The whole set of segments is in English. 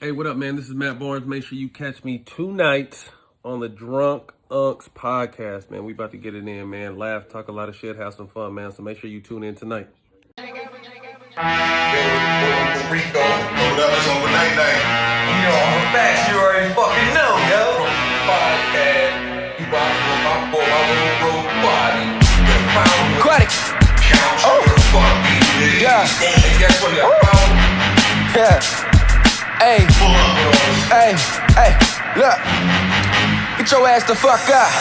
Hey, what up, man? This is Matt Barnes. Make sure you catch me tonight on the Drunk Unks podcast, man. We about to get it in, man. Laugh, talk a lot of shit, have some fun, man. So make sure you tune in tonight. Rico, that was on the night. You know, on the facts, you already fucking know, yo. Podcast, you rock with my boy, my road body. Aquatic. Oh, yeah. And guess what? Yeah. Hey, look. Get your ass the fuck up.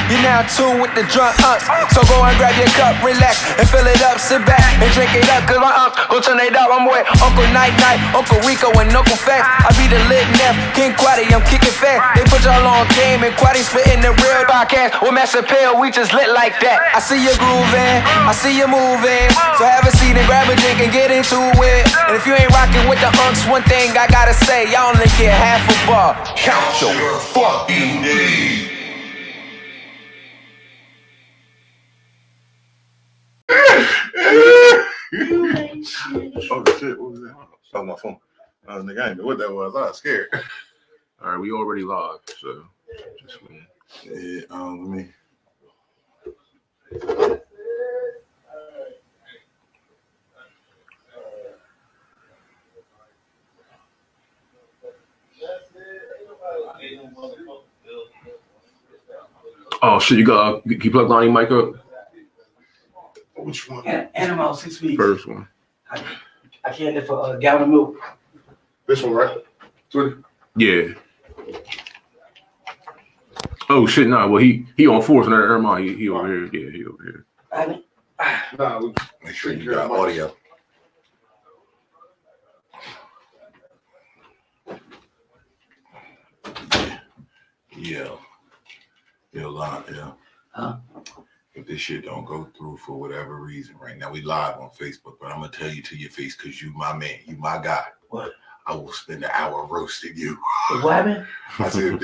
You're now tuned with the Drunk Unks. So go and grab your cup, relax, and fill it up. Sit back and drink it up. Cause my unks gon' turn it up. I'm with Uncle Night Night, Uncle Rico, and Uncle Fax. I be the lit Neff, King Quaddy, I'm kicking fast. They put y'all on game and Quaddy spitting the real podcast. With Master Pill, we just lit like that. I see you grooving, I see you moving. So have a seat and grab a drink and get into it. And if you ain't rocking with the Unks, one thing I gotta say, y'all only get half a bar. Count your fucking day. Oh shit, what was that? That was my phone. Nigga, I didn't know what that was. I was scared. All right, we already live, so just wait. Yeah, let me. Oh shit, you plugged on your mic up? Which one? And I'm out 6 weeks. First one. I can't live for a gallon of milk. This one, right? 20? Yeah. Oh shit, nah. Well, he on fourth, and never mind. He over here. Yeah, he over here. Nah, make sure you got audio. Yeah. Huh? If this shit don't go through for whatever reason right now, we live on Facebook, but I'm gonna tell you to your face because you my man, you my guy. What? I will spend an hour roasting you. What happened? I said, if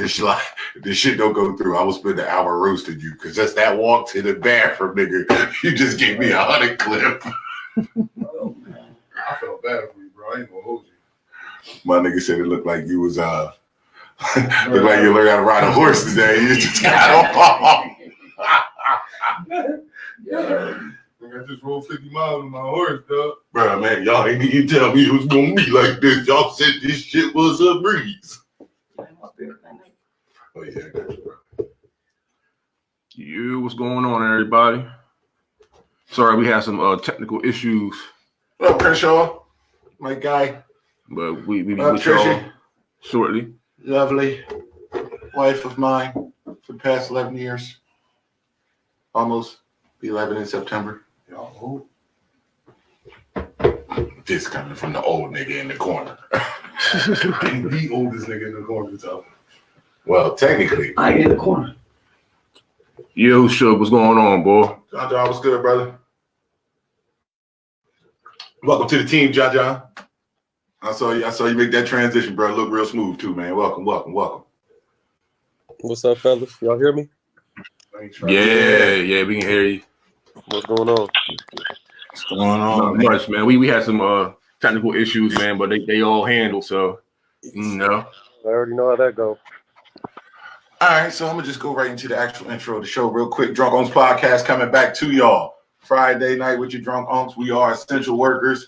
this shit don't go through, I will spend an hour roasting you because just that walk to the bathroom, nigga, you just gave me 100 clip. Oh, man. I felt bad for you, bro. I ain't gonna hold you. My nigga said it looked like you was looked like you learned how to ride a horse today. You just got off. Yeah. I just rolled 50 miles on my horse, dog. Bro, man, y'all ain't even tell me it was gonna be like this. Y'all said this shit was a breeze. Oh yeah, I got you, bro. What's going on, everybody? Sorry, we had some technical issues. What up, Crenshaw? My guy. But we be What up, with y'all Trisha? shortly. Lovely wife of mine for the past 11 years. Almost be 11 in September. Y'all old. This coming from the old nigga in the corner. The oldest nigga in the corner, so. Well, technically. I ain't in the corner. Yo, Shug, what's going on, boy? John, what's good, brother? Welcome to the team, John. I saw you make that transition, bro. Look real smooth too, man. Welcome. What's up, fellas? Y'all hear me? Yeah, we can hear you. What's going on? What's going on? Not much, man. We had some technical issues, man, but they all handled, so you know. I already know how that goes. All right, so I'm gonna just go right into the actual intro of the show real quick. Drunk Unks podcast coming back to y'all Friday night with your Drunk Unks. We are essential workers.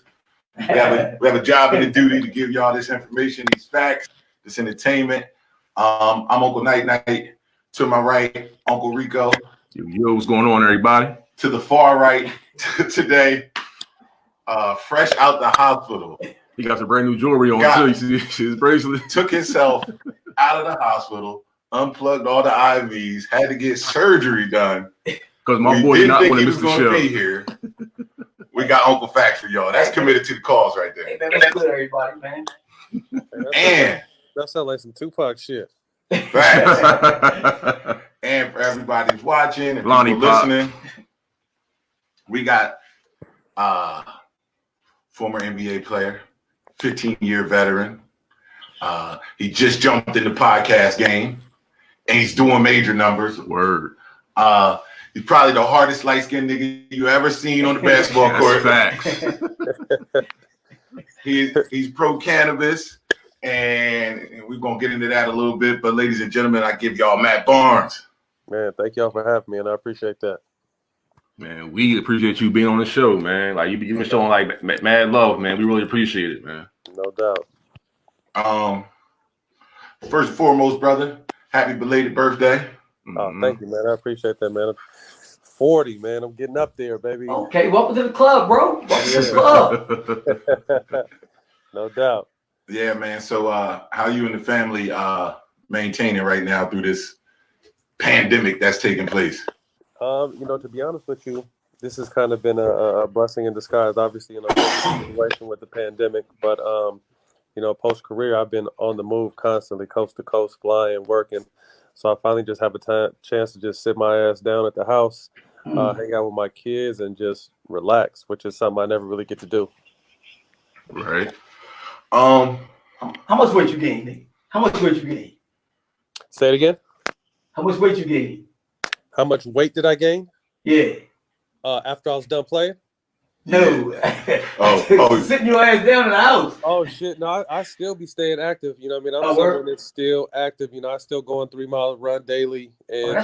We have a job and a duty to give y'all this information, these facts, this entertainment. I'm Uncle Night Night. To my right, Uncle Rico. Yo, what's going on, everybody? To the far right today, fresh out the hospital. He got some brand new jewelry on too. You see his bracelet. Took himself out of the hospital, unplugged all the IVs, had to get surgery done. Because my boy did not want to miss the show. Be here. We got Uncle Facts for y'all. That's committed to the cause right there. Hey, man, what's good, everybody, man? And that sounds like some Tupac shit. Facts. And for everybody who's watching and Lonnie listening, we got former NBA player, 15-year veteran. He just jumped in the podcast game, and he's doing major numbers. Word. He's probably the hardest light-skinned nigga you ever seen on the basketball court. Facts. He's pro cannabis, and we're gonna get into that a little bit. But ladies and gentlemen, I give y'all Matt Barnes. Man, thank y'all for having me, and I appreciate that. Man, we appreciate you being on the show, man. Like you've been showing like mad love, man. We really appreciate it, man. No doubt. First and foremost, brother, happy belated birthday. Oh, thank you, man. I appreciate that, man. I'm 40, man. I'm getting up there, baby. Okay, welcome to the club, bro. Welcome to the club. No doubt. Yeah, man. So how you and the family maintaining right now through this pandemic that's taking place? To be honest with you, this has kind of been a blessing in disguise, obviously, in a situation with the pandemic. But, post-career, I've been on the move constantly, coast to coast, flying, working. So I finally just have a chance to just sit my ass down at the house, hang out with my kids, and just relax, which is something I never really get to do. Right. How much weight you gained, nigga? How much weight you gained? Say it again. How much weight you gained? How much weight did I gain? Yeah. After I was done playing? No. Oh. Sitting your ass down in the house. Oh shit! No, I still be staying active. You know what I mean? I'm someone that's still active. I still go on 3-mile run daily and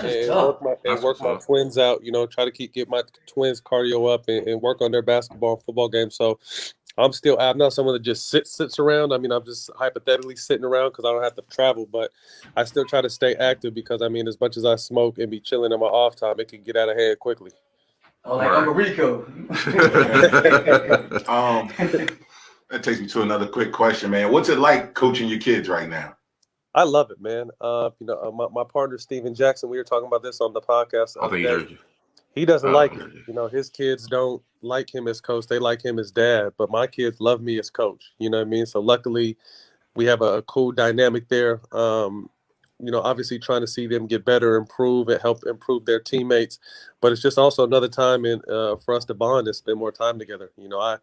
work my twins out. Try to get my twins cardio up and work on their basketball and football games. So I'm not someone that just sits around. I mean, I'm just hypothetically sitting around because I don't have to travel, but I still try to stay active because as much as I smoke and be chilling in my off time, it can get out of hand quickly. Oh, like Uncle Rico. That takes me to another quick question, man. What's it like coaching your kids right now? I love it, man. My partner Steven Jackson, we were talking about this on the podcast. I think he heard you. He doesn't like it. His kids don't like him as coach. They like him as dad. But my kids love me as coach. You know what I mean? So luckily, we have a cool dynamic there. Obviously trying to see them get better, improve, and help improve their teammates. But it's just also another time for us to bond and spend more time together. I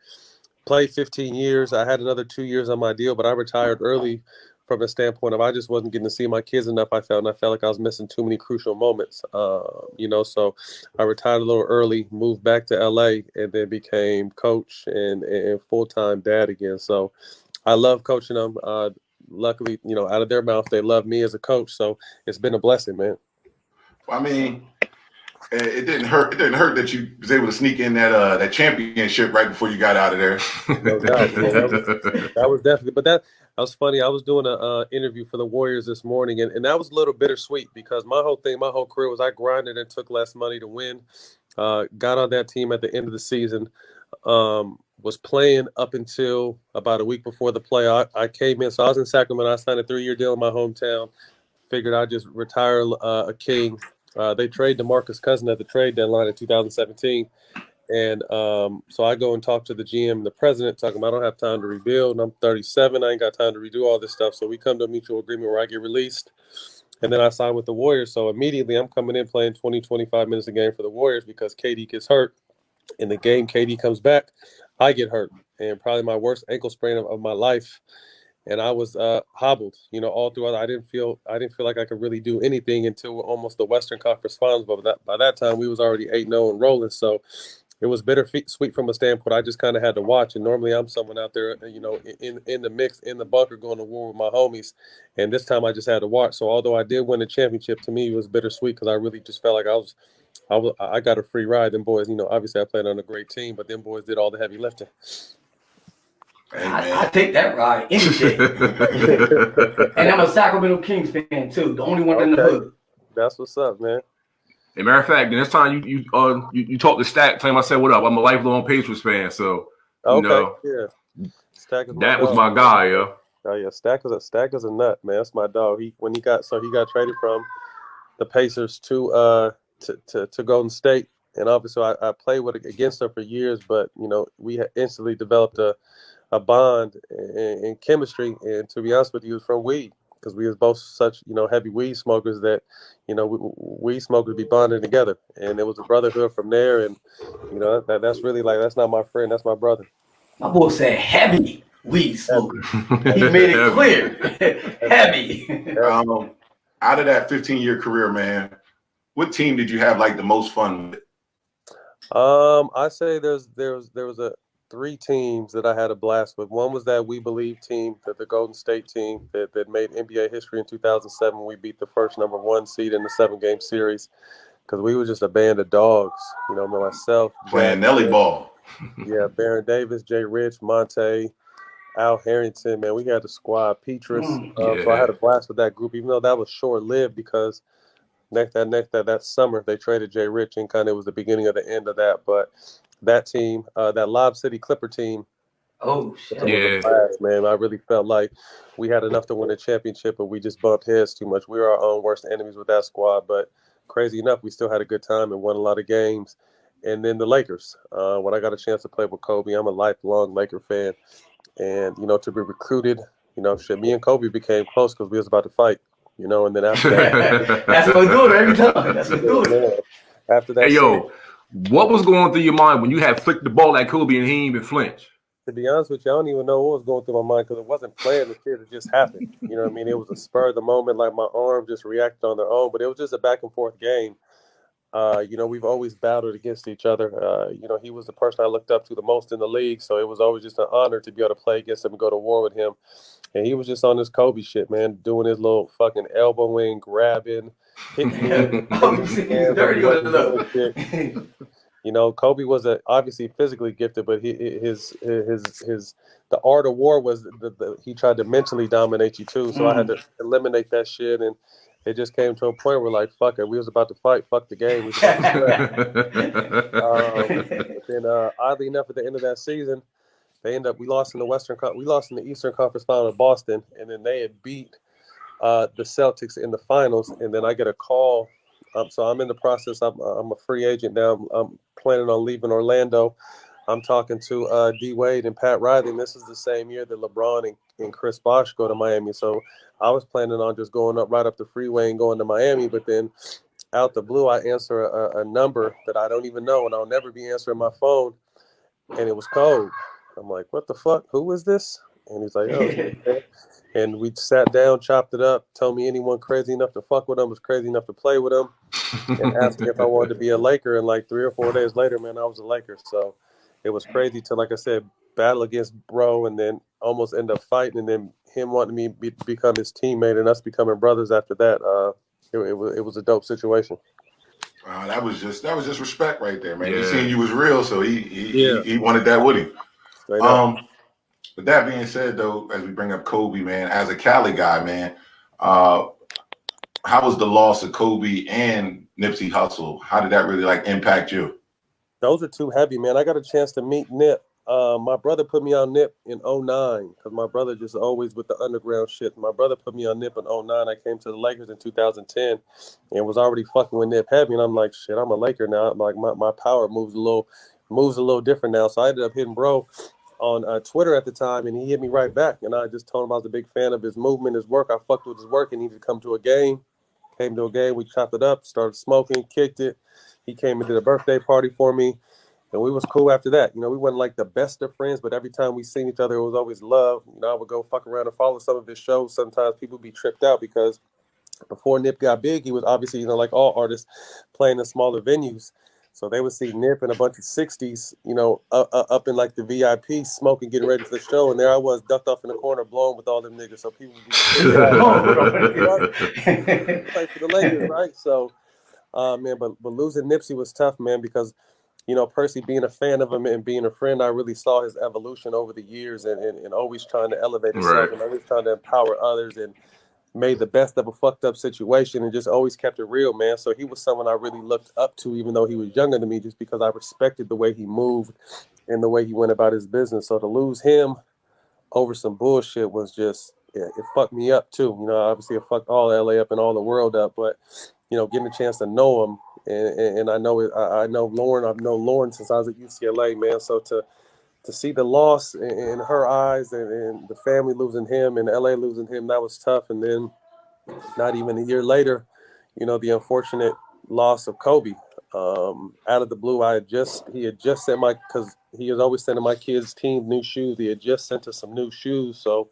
played 15 years. I had another 2 years on my deal, but I retired early from the standpoint of I just wasn't getting to see my kids enough. I felt like I was missing too many crucial moments. So I retired a little early, moved back to LA, and then became coach and full-time dad again. So I love coaching them. Luckily, out of their mouth, they love me as a coach. So it's been a blessing, man. I mean, it didn't hurt. It didn't hurt that you was able to sneak in that championship right before you got out of there. No doubt. That was definitely. But that was funny. I was doing an interview for the Warriors this morning, and that was a little bittersweet because my whole career was I grinded and took less money to win. Got on that team at the end of the season. Was playing up until about a week before the play. I came in, so I was in Sacramento. I signed a 3-year deal in my hometown. Figured I'd just retire a king. They traded DeMarcus Cousins at the trade deadline in 2017. And so I go and talk to the GM and the president, talking about I don't have time to rebuild. And I'm 37. I ain't got time to redo all this stuff. So we come to a mutual agreement where I get released. And then I sign with the Warriors. So immediately I'm coming in playing 20, 25 minutes a game for the Warriors because KD gets hurt. In the game, KD comes back. I get hurt, and probably my worst ankle sprain of my life, and I was hobbled. All throughout. I didn't feel like I could really do anything until almost the Western Conference Finals. But by that time, we was already 8-0 and rolling. So it was bittersweet from a standpoint. I just kind of had to watch. And normally, I'm someone out there, in the mix, in the bunker, going to war with my homies. And this time, I just had to watch. So although I did win the championship, to me, it was bittersweet because I really just felt like I got a free ride. Them boys, obviously I played on a great team, but them boys did all the heavy lifting. Hey, I take that ride any day. And I'm a Sacramento Kings fan too, the only one in the hood. That's what's up, man. As a matter of fact, the next time you talk to Stack, tell him I said what up. I'm a lifelong Patriots fan, so yeah. Stack is that was my guy, yo. Oh yeah, Stack is a nut, man. That's my dog. He got traded from the Pacers to Golden State, and obviously I played against him for years, but we instantly developed a bond and chemistry. And to be honest with you, it was from weed because we was both such heavy weed smokers that weed smokers be bonding together, and it was a brotherhood from there. And that's really that's not my friend, that's my brother. My boy said heavy weed smoker. He made it clear, heavy. Out of that 15-year career, man, what team did you have the most fun with? I say there was three teams that I had a blast with. One was that We Believe team, the Golden State team that made NBA history in 2007. We beat the first #1 seed in the 7-game series because we were just a band of dogs. You know, myself, Playing Jack, Nelly ball. yeah, Baron Davis, Jay Rich, Monte, Al Harrington. Man, we had the squad, Petrus. So I Yeah. had a blast with that group, even though that was short lived because that summer they traded Jay Rich and kind of was the beginning of the end of that. But that team, that Lob City Clipper team, Oh was shit. a Yeah. blast, man. I really felt like we had enough to win a championship, but we just bumped heads too much. We were our own worst enemies with that squad, but crazy enough, we still had a good time and won a lot of games. And then the Lakers. When I got a chance to play with Kobe, I'm a lifelong Laker fan, and to be recruited, shit. Me and Kobe became close because we was about to fight, and then after that, That's what do it every time. That's what do it. man, after Hey, that series, yo, what was going through your mind when you had flicked the ball at Kobe and he didn't even flinch? to be honest with you, I don't even know what was going through my mind because it wasn't planned. The shit, it just happened. You know what I mean? It was a spur of the moment, like my arm just reacted on their own. But it was just a back and forth game. We've always battled against each other. He was the person I looked up to the most in the league, so it was always just an honor to be able to play against him and go to war with him. And he was just on this Kobe shit, man, doing his little fucking elbowing, grabbing, hitting me. Oh, you see, he's dirty on the look. Kobe was obviously physically gifted, but his the art of war was he tried to mentally dominate you too. So I had to eliminate that shit, and it just came to a point where like, fuck it, we was about to fight, fuck the game. We was about to but then oddly enough, at the end of that season, we lost in the Eastern Conference Final to Boston, and then they had beat the Celtics in the finals, and then I get a call. So I'm in the process. I'm a free agent now. I'm planning on leaving Orlando. I'm talking to D Wade and Pat Riley, and this is the same year that LeBron and Chris Bosh go to Miami. So I was planning on just going right up the freeway and going to Miami, but then out the blue, I answer a number that I don't even know, and I'll never be answering my phone, and it was Code. I'm like, what the fuck? Who is this? And he's like, oh. And we sat down, chopped it up, told me anyone crazy enough to fuck with him was crazy enough to play with him, and asked me if I wanted to be a Laker. And like 3 or 4 days later, man, I was a Laker. So it was crazy to, like I said, battle against bro and then almost end up fighting, and then him wanting me to become his teammate and us becoming brothers after that. It was a dope situation. That was just respect right there, man. Yeah. He seen you was real, so he wanted that with him. Straight up. With that being said, though, as we bring up Kobe, man, as a Cali guy, man, how was the loss of Kobe and Nipsey Hussle? How did that really impact you? Those are too heavy, man. I got a chance to meet Nip. My brother put me on Nip in 2009 because my brother just always with the underground shit. My brother put me on Nip in 2009. I came to the Lakers in 2010 and was already fucking with Nip heavy. And I'm like, shit, I'm a Laker now. I'm like, my power moves a little different now. So I ended up hitting bro on Twitter at the time, and he hit me right back. And I just told him I was a big fan of his movement, his work. I fucked with his work, and he needed to come to a game. Came to a game, we chopped it up, started smoking, kicked it. He came and did a birthday party for me, and we was cool after that. We weren't like the best of friends, but every time we seen each other, it was always love. I would go fuck around and follow some of his shows. Sometimes people be tripped out because before Nip got big, he was obviously, like all artists, playing in smaller venues. So they would see Nip and a bunch of 60s, up in like the VIP, smoking, getting ready for the show. And there I was, ducked off in the corner, blowing with all them niggas. So people would be play for the Lakers, right? So, man, but losing Nipsey was tough, man, because, Percy being a fan of him and being a friend, I really saw his evolution over the years and always trying to elevate himself Right. and always trying to empower others and made the best of a fucked up situation and just always kept it real, man. So he was someone I really looked up to, even though he was younger than me, just because I respected the way he moved and the way he went about his business. So to lose him over some bullshit was just, it fucked me up too. Obviously it fucked all LA up and all the world up, but getting a chance to know him and I know Lauren. I've known Lauren since I was at UCLA, man. So to see the loss in her eyes and the family losing him and LA losing him, that was tough. And then not even a year later, the unfortunate loss of Kobe. Out of the blue, he had just sent because he was always sending my kids' team new shoes. He had just sent us some new shoes. So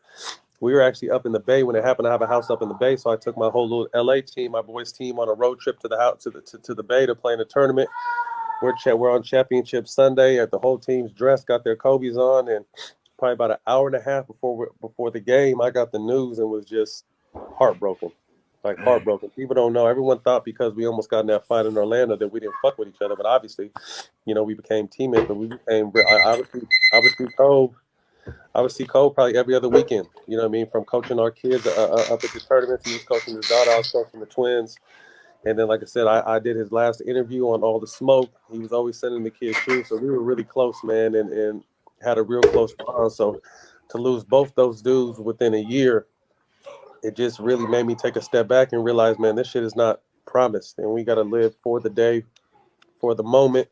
we were actually up in the Bay when it happened. I have a house up in the Bay. So I took my whole little LA team, my boys' team, on a road trip to the house, to the Bay to play in a tournament. we're on Championship Sunday. The whole team's dressed, got their Kobe's on, and probably about an hour and a half before the game, I got the news and was just heartbroken. Like heartbroken. People don't know. Everyone thought because we almost got in that fight in Orlando that we didn't fuck with each other, but obviously, we became teammates. But we became. I would see Cole probably every other weekend. You know what I mean? From coaching our kids up at the tournaments, he was coaching his daughter. I was coaching the twins. And then, like I said, I did his last interview on All the Smoke. He was always sending the kids through, so we were really close, man, and had a real close bond. So to lose both those dudes within a year, it just really made me take a step back and realize, man, this shit is not promised, and we got to live for the day, for the moment.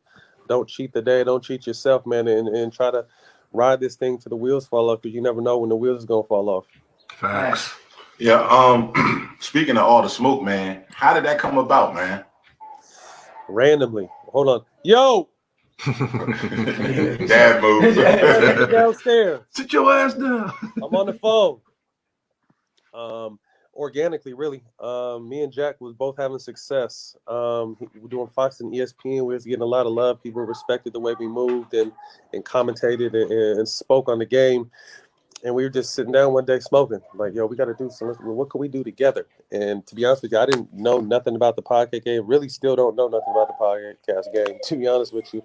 Don't cheat the day. Don't cheat yourself, man, and try to ride this thing till the wheels fall off, because you never know when the wheels is gonna fall off. Facts. Yeah. Speaking of All the Smoke, man, how did that come about, man? Randomly. Hold on. Yo! Dad move. Downstairs. Sit your ass down. I'm on the phone. Organically, really. Me and Jack was both having success. We were doing Fox and ESPN. We was getting a lot of love. People respected the way we moved and commentated and spoke on the game. And we were just sitting down one day smoking. Like, yo, we got to do something. What can we do together? And to be honest with you, I didn't know nothing about the podcast game. Really still don't know nothing about the podcast game, to be honest with you.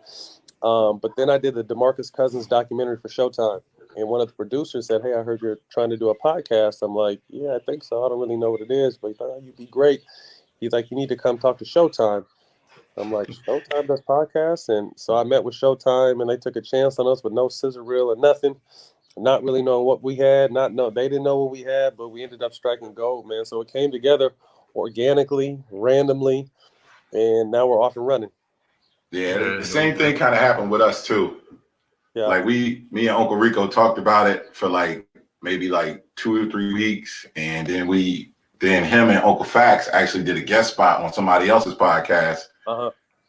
But then I did the DeMarcus Cousins documentary for Showtime. And one of the producers said, hey, I heard you're trying to do a podcast. I'm like, yeah, I think so. I don't really know what it is, but he thought, you'd be great. He's like, you need to come talk to Showtime. I'm like, Showtime does podcasts? And so I met with Showtime, and they took a chance on us with no scissor reel or nothing. Not really knowing what we had. They didn't know what we had, but we ended up striking gold, man. So it came together organically, randomly, and now we're off and running. Yeah, the same thing kind of happened with us too. Yeah. Like me and Uncle Rico talked about it for maybe 2 or 3 weeks, and then him and Uncle Fax actually did a guest spot on somebody else's podcast.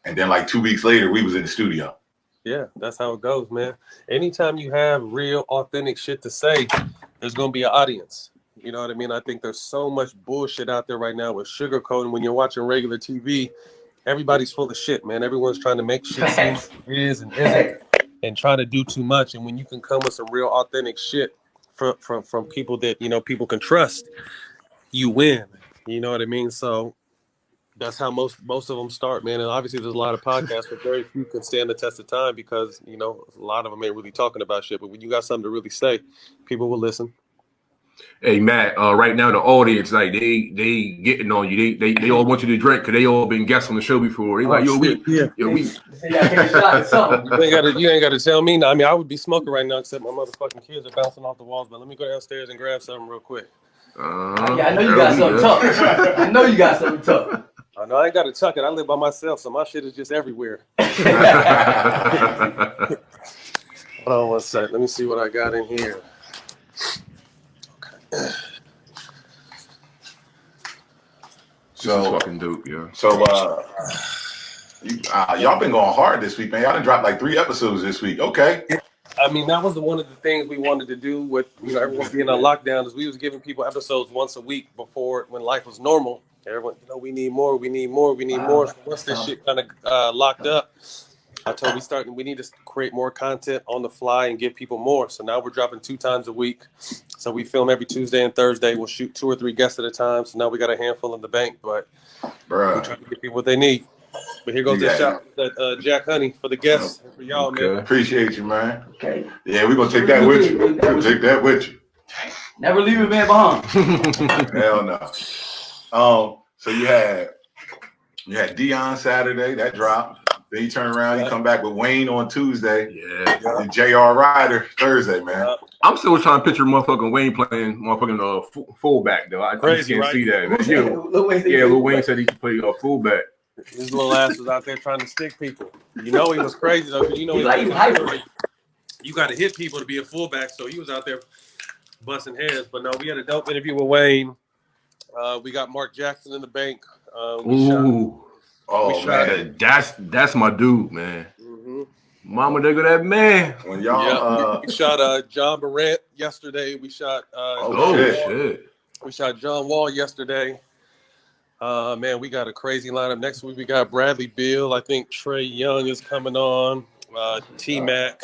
And then 2 weeks later, we was in the studio. Yeah, that's how it goes, man. Anytime you have real, authentic shit to say, there's going to be an audience. You know what I mean? I think there's so much bullshit out there right now with sugarcoating. When you're watching regular TV, everybody's full of shit, man. Everyone's trying to make shit seem like it is and isn't, and trying to do too much. And when you can come with some real, authentic shit from people that, people can trust, you win. You know what I mean? So that's how most of them start, man. And obviously there's a lot of podcasts, but very few can stand the test of time because, a lot of them ain't really talking about shit. But when you got something to really say, people will listen. Hey, Matt, right now the audience, they getting on you. They all want you to drink because they all been guests on the show before. They like, we. You ain't got to tell me. No, I mean, I would be smoking right now, except my motherfucking kids are bouncing off the walls. But let me go downstairs and grab something real quick. I know you got something tough. I know you got something tough. I know I ain't got to tuck it. I live by myself, so my shit is just everywhere. Hold on one sec. Let me see what I got in here. Okay. So fucking dope, yeah. So y'all been going hard this week, man. Y'all done dropped 3 episodes this week. Okay. I mean, that was one of the things we wanted to do with everyone being on lockdown, is we was giving people episodes once a week before, when life was normal. Everyone, we need more. So once this shit kind of locked up, I told we need to create more content on the fly and give people more. So now we're dropping 2 times a week. So we film every Tuesday and Thursday. We'll shoot 2 or 3 guests at a time. So now we got a handful in the bank, but we're trying to get people what they need. But here goes that shot, Jack Honey for the guests, and for y'all, man. Appreciate you, man. Okay. Yeah, we're gonna take that with you. We'll take that with you. Never leave a man behind. Hell no. So you had Dion Saturday, that dropped. Then you turn around, you come back with Wayne on Tuesday. Yeah. And J.R. Ryder Thursday, man. I'm still trying to picture motherfucking Wayne playing motherfucking fullback though. I just can't see that, man. Lil Wayne said he could play fullback. His little ass was out there trying to stick people. He was crazy though, because he was hyper. You got to hit people to be a fullback, so he was out there busting heads. But no, we had a dope interview with Wayne. We got Mark Jackson in the bank. Man, that's my dude, man. Mm-hmm. Mama, they go that man. When y'all, we shot John Morant yesterday. We shot shit. We shot John Wall yesterday. Man, we got a crazy lineup. Next week we got Bradley Beal. I think Trey Young is coming on. T Mac,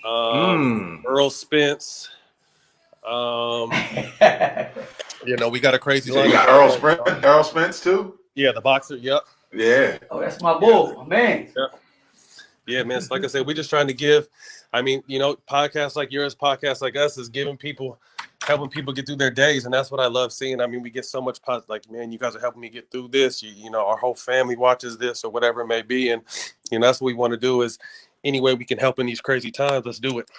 Earl Spence. We got a crazy So you got lineup. Earl Spence too? Yeah, the boxer. Yep. Yeah. Oh, that's my boy, my man. Yeah, man. So like I said, we're just trying to give. I mean, podcasts like yours, podcasts like us, is helping people get through their days, and that's what I love seeing. I mean, we get so much positive. Like, man, you guys are helping me get through this. Our whole family watches this or whatever it may be, and that's what we want to do. Is any way we can help in these crazy times, let's do it.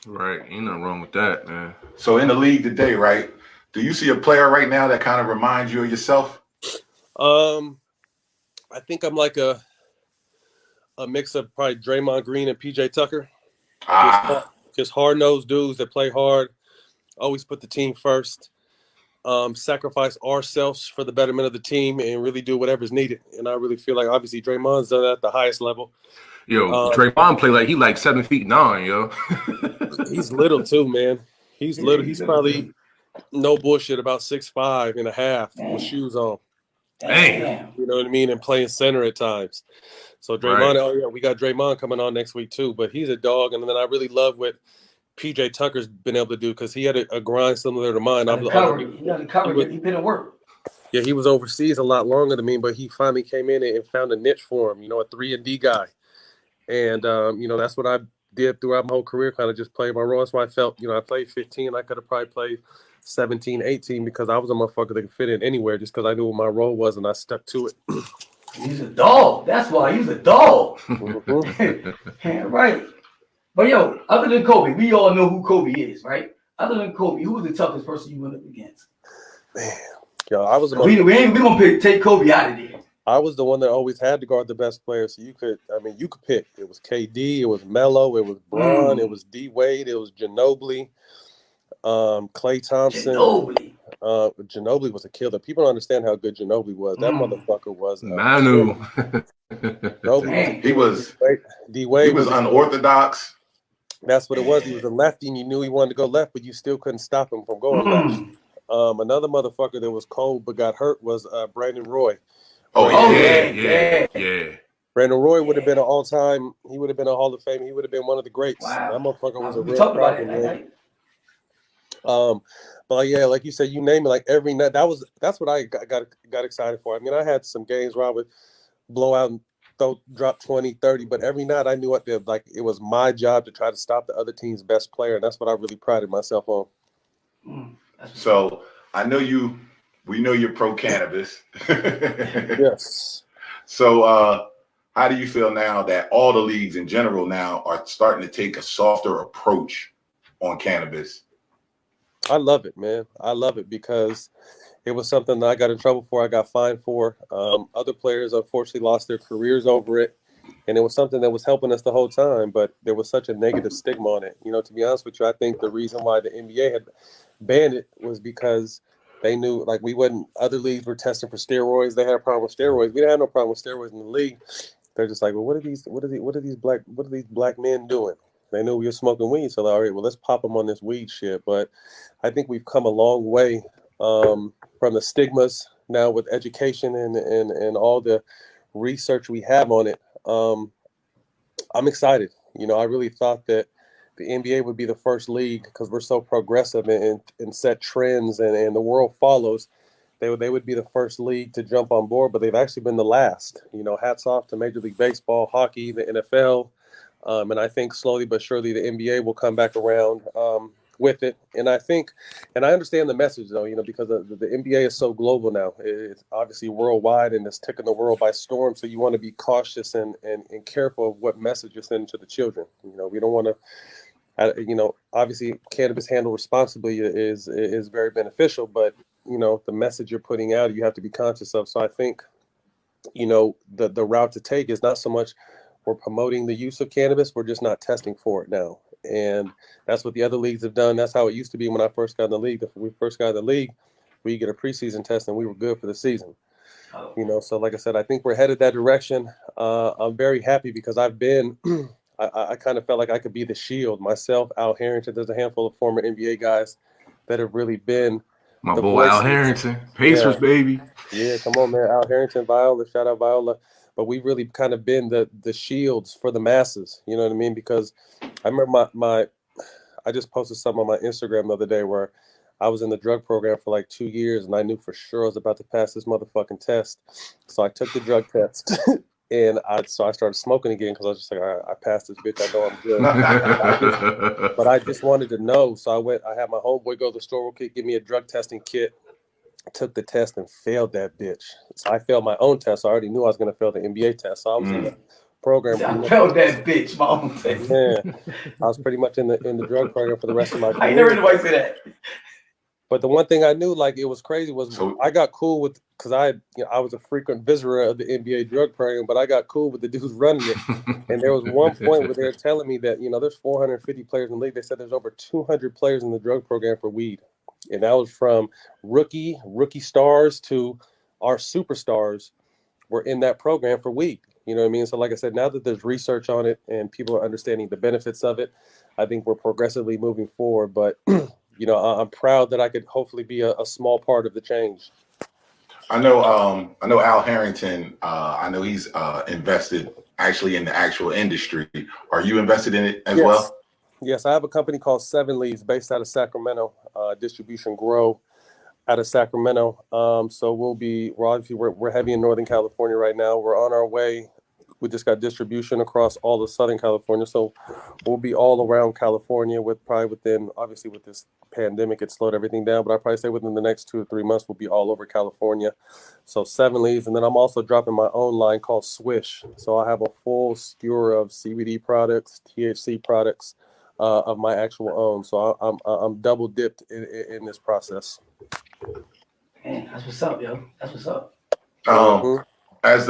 Right, ain't nothing wrong with that, man. So in the league today, right? Do you see a player right now that kind of reminds you of yourself? I think I'm like a mix of probably Draymond Green and PJ Tucker. Just hard-nosed dudes that play hard, always put the team first, sacrifice ourselves for the betterment of the team, and really do whatever's needed. And I really feel like, obviously, Draymond's done that at the highest level. Yo, Draymond play like he like 7'9", yo. He's little too, man. He's little. He's probably, no bullshit, about 6'5.5" with shoes on. Damn. You know what I mean? And playing center at times. So Draymond, we got Draymond coming on next week too, but he's a dog. And then I really love what PJ Tucker's been able to do because he had a grind similar to mine. He been at work. Yeah, he was overseas a lot longer than me, but he finally came in and found a niche for him, a 3-and-D guy. And, that's what I did throughout my whole career, kind of just played my role. That's why I felt, I played 15. I could have probably played 17, 18 because I was a motherfucker that could fit in anywhere just because I knew what my role was and I stuck to it. He's a dog. That's why he's a dog. Right. But yo, other than Kobe, we all know who Kobe is, right? Other than Kobe, who was the toughest person you went up against? Man, I was. We gonna take Kobe out of there. I was the one that always had to guard the best player, so you could pick. It was KD, it was Melo, it was Bron, it was D Wade, it was Ginobili, Klay Thompson. Ginobili was a killer. People don't understand how good Ginobili was. That motherfucker was Manu. He was D Wade. He was unorthodox. That's what it was. He was a lefty, and you knew he wanted to go left, but you still couldn't stop him from going left. Another motherfucker that was cold but got hurt was Brandon Roy. Yeah. Brandon Roy would have been an all-time. He would have been a Hall of Fame. He would have been one of the greats. Wow. That motherfucker was a real problem, man. But yeah, like you said, you name it. Like every night, that's what I got excited for. I mean, I had some games where I would blow out and drop 20, 30, but every night I knew it was my job to try to stop the other team's best player, and that's what I really prided myself on. So I know we know you're pro cannabis. Yes. So how do you feel now that all the leagues in general now are starting to take a softer approach on cannabis? I love it, man. I love it because it was something that I got in trouble for. I got fined for. Other players, unfortunately, lost their careers over it. And it was something that was helping us the whole time, but there was such a negative stigma on it. To be honest with you, I think the reason why the NBA had banned it was because they knew, like, other leagues were testing for steroids. They had a problem with steroids. We didn't have no problem with steroids in the league. They're just like, well, what are these black men doing? They knew we were smoking weed, so all right, well, let's pop them on this weed shit. But I think we've come a long way from the stigmas now with education and all the research we have on it. I'm excited. I really thought that the NBA would be the first league because we're so progressive and set trends and the world follows. They would be the first league to jump on board, but they've actually been the last. Hats off to Major League Baseball, hockey, the NFL. And I think slowly but surely the NBA will come back around with it. And I understand the message, though, because the NBA is so global now. It's obviously worldwide and it's taking the world by storm. So you want to be cautious and careful of what message you're sending to the children. We don't want to, obviously cannabis handled responsibly is very beneficial, but, the message you're putting out, you have to be conscious of. So I think, the route to take is not so much we're promoting the use of cannabis. We're just not testing for it now. And that's what the other leagues have done. That's how it used to be when I first got in the league. If we first got in the league, we get a preseason test and we were good for the season. So like I said, I think we're headed that direction. I'm very happy because I've been, I kind of felt like I could be the shield myself. Al Harrington, there's a handful of former NBA guys that have really been My The boy Al voices. Harrington, Pacers, Yeah. baby. Yeah, come on, man. Al Harrington, Viola, shout out Viola. But we really kind of been the shields for the masses. You know what I mean? Because I remember I just posted something on my Instagram the other day where I was in the drug program for like 2 years and I knew for sure I was about to pass this motherfucking test. So I took the drug test and I started smoking again because I was just like, all right, I passed this bitch. I know I'm good. But I just wanted to know. So I had my homeboy go to the store real quick, give me a drug testing kit. Took the test and failed that bitch. So I failed my own test. So I already knew I was going to fail the NBA test. So I was in the program. I failed that bitch, my own test. Yeah, I was pretty much in the drug program for the rest of my I career. ain't never heard anybody say that. But the one thing I knew, like it was crazy, was I got cool with because I was a frequent visitor of the NBA drug program, but I got cool with the dudes running it. And there was one point where they were telling me that there's 450 players in the league. They said there's over 200 players in the drug program for weed. And that was from rookie stars to our superstars were in that program for weed. You know what I mean? So like I said, now that there's research on it and people are understanding the benefits of it, I think we're progressively moving forward. But, I'm proud that I could hopefully be a small part of the change. I know Al Harrington, I know he's invested actually in the actual industry. Are you invested in it as well? Yes, I have a company called 7 Leads based out of Sacramento, Distribution Grow out of Sacramento. So we're heavy in Northern California right now. We're on our way. We just got distribution across all of Southern California. So we'll be all around California obviously with this pandemic, it slowed everything down, but I'd probably say within the next 2 or 3 months, we'll be all over California. So 7 Leads. And then I'm also dropping my own line called Swish. So I have a full skewer of CBD products, THC products, of my actual own. So I'm double dipped in this process. Man, that's what's up, yo. That's what's up. As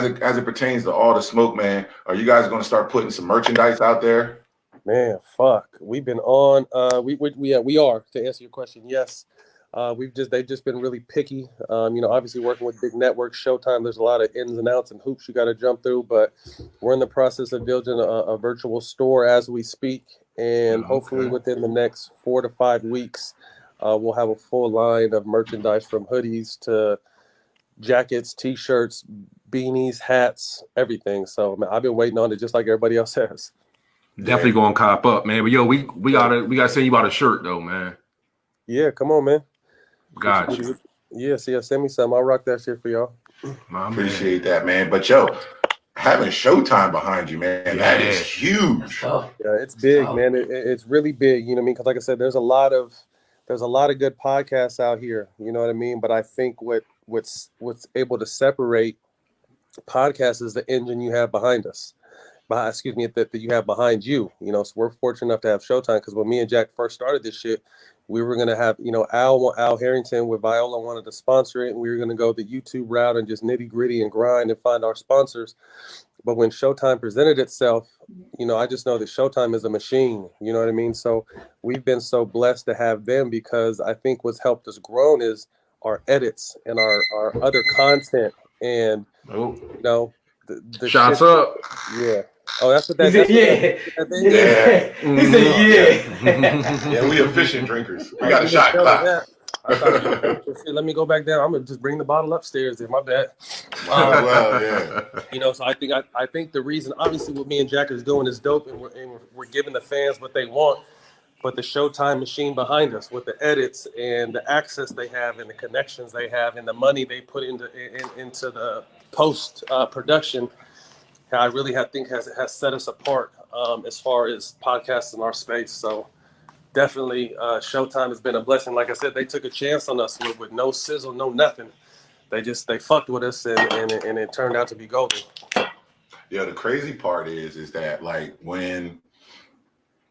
it pertains to all the smoke, man, are you guys going to start putting some merchandise out there? Man, fuck. We've been on. We are, to answer your question. Yes, they've just been really picky. Obviously working with big networks, Showtime. There's a lot of ins and outs and hoops you got to jump through. But we're in the process of building a virtual store as we speak, and hopefully within the next 4 to 5 weeks, we'll have a full line of merchandise from hoodies to jackets, T-shirts, beanies, hats, everything. So man, I've been waiting on it just like everybody else has. Definitely gonna cop up, man. But yo, we gotta send you out a shirt though, man. Yeah, come on, man. Got you. Yeah, send me some. I'll rock that shit for y'all. Appreciate that, man. But yo, having Showtime behind you, man, that is huge. Yeah, it's big, man. It's really big. You know what I mean? Because like I said, there's a lot of good podcasts out here. You know what I mean? But I think what's able to separate podcasts is the engine you have behind us. That you have behind you. So we're fortunate enough to have Showtime because when me and Jack first started this shit, we were gonna have, Al Harrington with Viola wanted to sponsor it, and we were gonna go the YouTube route and just nitty gritty and grind and find our sponsors. But when Showtime presented itself, I just know that Showtime is a machine. You know what I mean? So we've been so blessed to have them because I think what's helped us grow is our edits and our other content and the shots shit, up. Yeah. Oh, that's what that is. Yeah. He said, Yeah, we efficient drinkers. We got a shot clock. Let me go back down. I'm gonna just bring the bottle upstairs. There, my bad. Yeah. So I think the reason, obviously, what me and Jack is doing is dope, and we're giving the fans what they want. But the Showtime machine behind us, with the edits and the access they have, and the connections they have, and the money they put into the post production, I really think has set us apart as far as podcasts in our space. So definitely Showtime has been a blessing. Like I said, they took a chance on us with no sizzle, no nothing. They fucked with us and it turned out to be golden. Yeah, the crazy part is that like when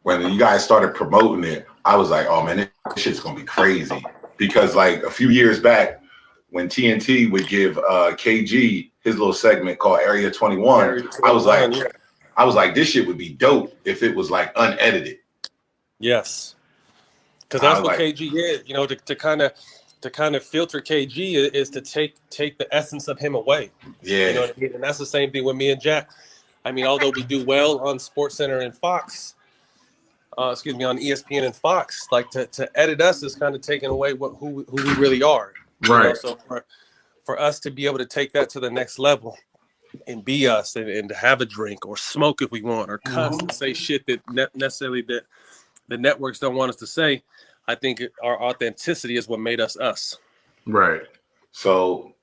you guys started promoting it, I was like, oh man, this shit's gonna be crazy. Because like a few years back, when TNT would give KG his little segment called Area 21, I was like, this shit would be dope if it was like unedited. Yes, because that's what KG is. To kind of filter KG is to take the essence of him away. Yeah, you know what I mean? And that's the same thing with me and Jack. I mean, although we do well on SportsCenter and Fox, on ESPN and Fox. Like to edit us is kind of taking away who we really are. Right. So for us to be able to take that to the next level and be us and to have a drink or smoke if we want or cuss and say shit that necessarily that the networks don't want us to say, I think our authenticity is what made us us. Right. So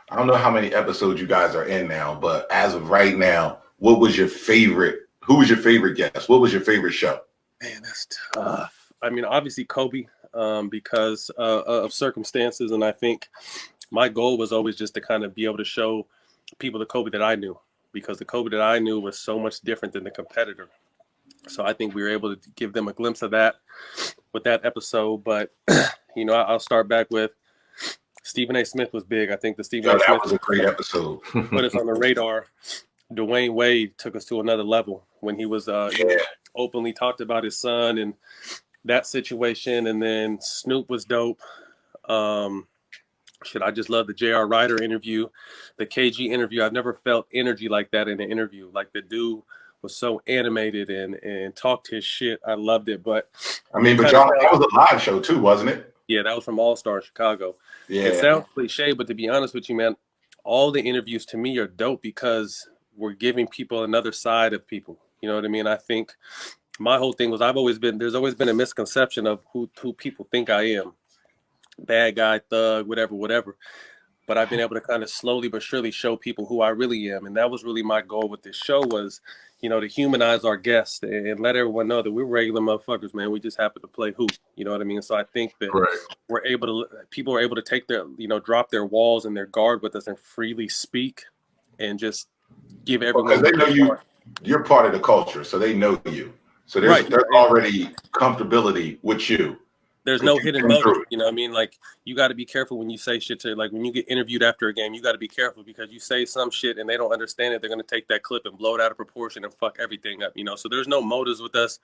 I don't know how many episodes you guys are in now, but as of right now, what was your favorite? Who was your favorite guest? What was your favorite show? Man, that's tough. I mean, obviously Kobe, because of circumstances, and I think my goal was always just to kind of be able to show people the Kobe that I knew, because the Kobe that I knew was so much different than the competitor. So I think we were able to give them a glimpse of that with that episode. But I'll start back with Stephen A. Smith was big. I think the Stephen A. That Smith was a great episode. put us on the radar. Dwayne Wade took us to another level when he was openly talked about his son and that situation. And then Snoop was dope. I just love the J.R. Ryder interview, the KG interview. I've never felt energy like that in an interview. Like the dude was so animated and talked his shit. I loved it. But I mean, but y'all, that was a live show too, wasn't it? Yeah, that was from All Star in Chicago. Yeah. It sounds cliche, but to be honest with you, man, all the interviews to me are dope because we're giving people another side of people. You know what I mean? I think my whole thing was there's always been a misconception of who people think I am. Bad guy, thug, whatever. But I've been able to kind of slowly but surely show people who I really am. And that was really my goal with this show was, to humanize our guests and let everyone know that we're regular motherfuckers, man. We just happen to play hoop. You know what I mean? So I think that people are able to take their, drop their walls and their guard with us and freely speak and just give everyone. Because they know you're part of the culture, so they know you. So there's already comfortability with you. There's no hidden motive, you know what I mean? Like, you got to be careful when you say shit to, like, when you get interviewed after a game, you got to be careful because you say some shit and they don't understand it. They're going to take that clip and blow it out of proportion and fuck everything up, So there's no motives with us.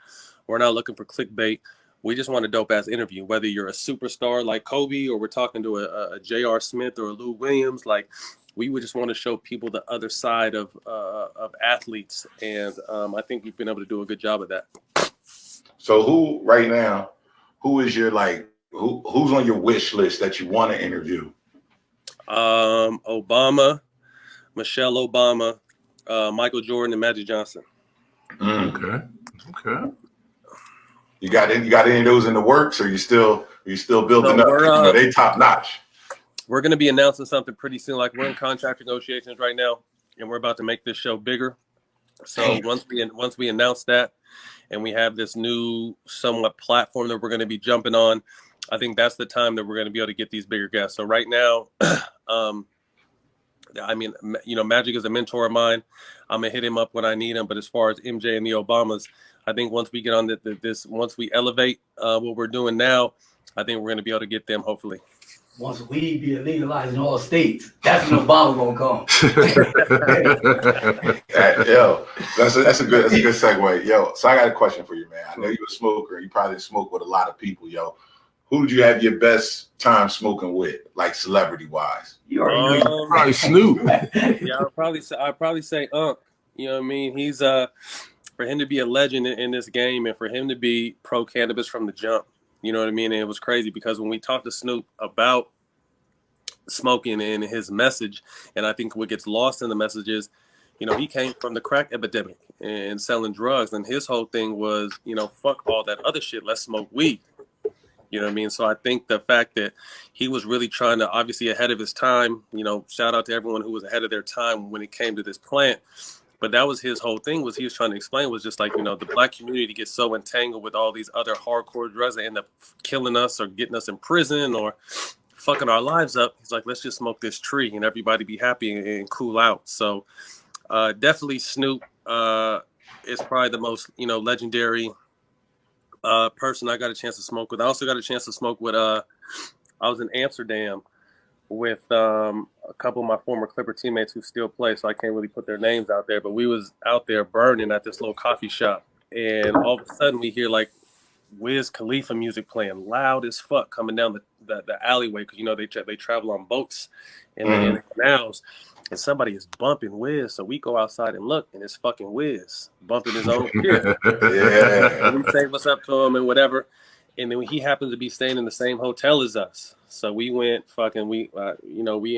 We're not looking for clickbait. We just want a dope-ass interview, whether you're a superstar like Kobe or we're talking to a J.R. Smith or a Lou Williams. Like, we would just want to show people the other side of athletes. And I think we've been able to do a good job of that. So who is your who's on your wish list that you want to interview? Obama, Michelle Obama, Michael Jordan, and Magic Johnson. Okay. You got any of those in the works, or are you still building up? They top notch. We're going to be announcing something pretty soon. Like, we're in contract negotiations right now, and we're about to make this show bigger. So once we announce that, and we have this new somewhat platform that we're going to be jumping on, I think that's the time that we're going to be able to get these bigger guests. So right now, Magic is a mentor of mine. I'm going to hit him up when I need him. But as far as MJ and the Obamas, I think once we get on once we elevate what we're doing now, I think we're going to be able to get them, hopefully. Once weed be legalized in all states, that's when Obama gonna come. That's a good segue. Yo, so I got a question for you, man. I know you're a smoker. You probably smoke with a lot of people, yo. Who did you have your best time smoking with, like celebrity wise? You already know. Probably Snoop. Yeah, I'd probably say Unks. You know what I mean? He's for him to be a legend in this game and for him to be pro cannabis from the jump. You know what I mean? And it was crazy because when we talked to Snoop about smoking and his message, and I think what gets lost in the message is, he came from the crack epidemic and selling drugs. And his whole thing was, fuck all that other shit. Let's smoke weed. You know what I mean? So I think the fact that he was really trying to, obviously ahead of his time, shout out to everyone who was ahead of their time when it came to this plant. But that was his whole thing, was he was trying to explain was just like, the black community gets so entangled with all these other hardcore drugs that end up killing us or getting us in prison or fucking our lives up. He's like, let's just smoke this tree and everybody be happy and cool out. So definitely Snoop is probably the most, legendary person I got a chance to smoke with. I also got a chance to smoke with, I was in Amsterdam with a couple of my former Clipper teammates who still play, so I can't really put their names out there, but we was out there burning at this little coffee shop, and all of a sudden we hear like Wiz Khalifa music playing loud as fuck coming down the alleyway, because they travel on boats in the canals, and somebody is bumping Wiz. So we go outside and look, and it's fucking Wiz bumping his own shit. Yeah. And we say what's up to him and whatever. And then he happens to be staying in the same hotel as us. So we went we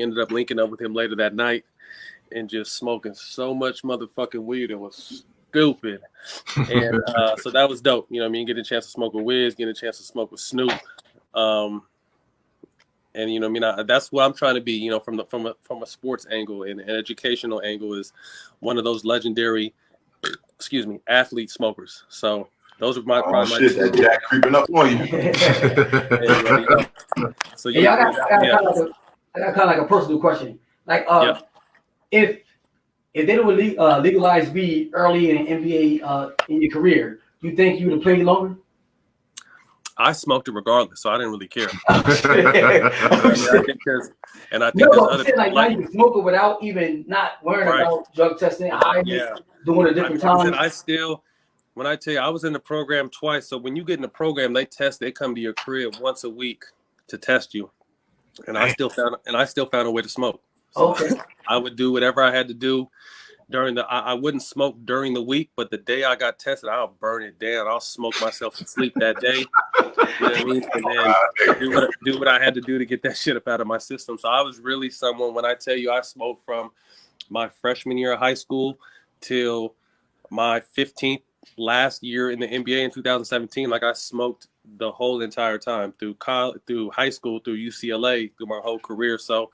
ended up linking up with him later that night and just smoking so much motherfucking weed. It was stupid. And so that was dope. You know what I mean? Getting a chance to smoke with Wiz, getting a chance to smoke with Snoop. And you know what I mean? That's what I'm trying to be, you know, from a sports angle and an educational angle is one of those legendary, athlete smokers. So those are my shit, that Jack creeping up on you. So yeah, I got kind of like a personal question. Like, if they don't legalize weed early in NBA in your career, you think you would have played longer? I smoked it regardless, so I didn't really care. I think now you can smoke it without even not worrying about drug testing, doing a different time. When I tell you, I was in the program twice. So when you get in the program, they come to your crib once a week to test you, and I still found a way to smoke. So okay, I would do whatever I had to do during I wouldn't smoke during the week, but the day I got tested, I'll burn it down. I'll smoke myself to sleep that day. You know what I mean? And then do what I had to do to get that shit up out of my system. So I was really someone, when I tell you I smoked from my freshman year of high school till my 15th last year in the NBA in 2017, like I smoked the whole entire time through college, through high school, through UCLA, through my whole career. So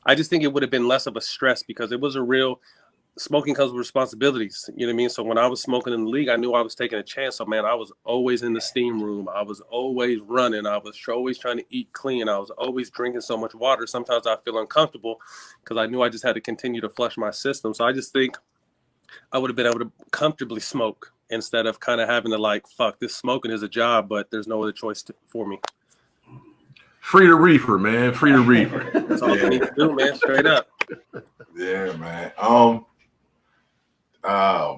I just think it would have been less of a stress because it was a real smoking comes with responsibilities. You know what I mean? So when I was smoking in the league, I knew I was taking a chance. So man, I was always in the steam room. I was always running. I was always trying to eat clean. I was always drinking so much water. Sometimes I feel uncomfortable because I knew I just had to continue to flush my system. So I just think I would have been able to comfortably smoke instead of kind of having to like, fuck, this smoking is a job, but there's no other choice for me. Free the reefer, man. Free the reefer. That's all you need to do, man. Straight up. Yeah, man. Oh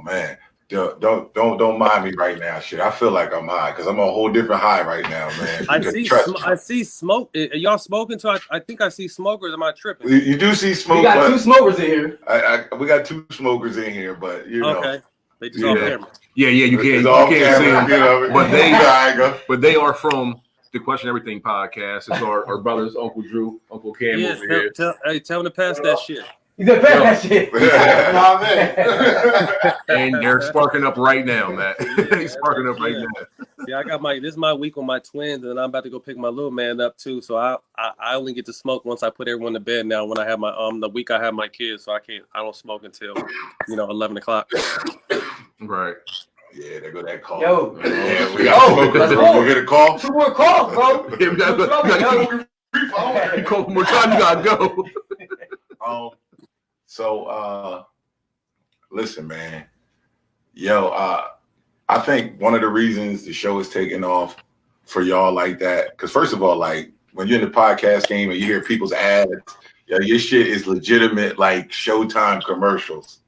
man, don't mind me right now. Shit, I feel like I'm high because I'm on a whole different high right now, man. I see smoke. Are y'all smoking too? I think I see smokers. Am I tripping? You do see smoke. We got two smokers in here. We got two smokers in here, but you know. Okay. They just off camera. Yeah, you can't see them. You know, but they are from the Question Everything podcast. It's our brothers, Uncle Drew, Uncle Cam over here. Tell them to pass that shit. He's a that shit. And they're sparking up right now, Matt. They're sparking up right now. Yeah, I got this is my week with my twins, and I'm about to go pick my little man up too. So I only get to smoke once I put everyone to bed now. When I have my the week I have my kids, so I don't smoke until 11 o'clock. Right. Yeah, there go that call. Yo, yeah, we got smokers, bro. We get a call. 2 more calls, bro. Yeah, we gotta you call one more time, you gotta go. So listen, man. Yo, I think one of the reasons the show is taking off for y'all like that, because first of all, like when you're in the podcast game and you hear people's ads, your shit is legitimate, like Showtime commercials.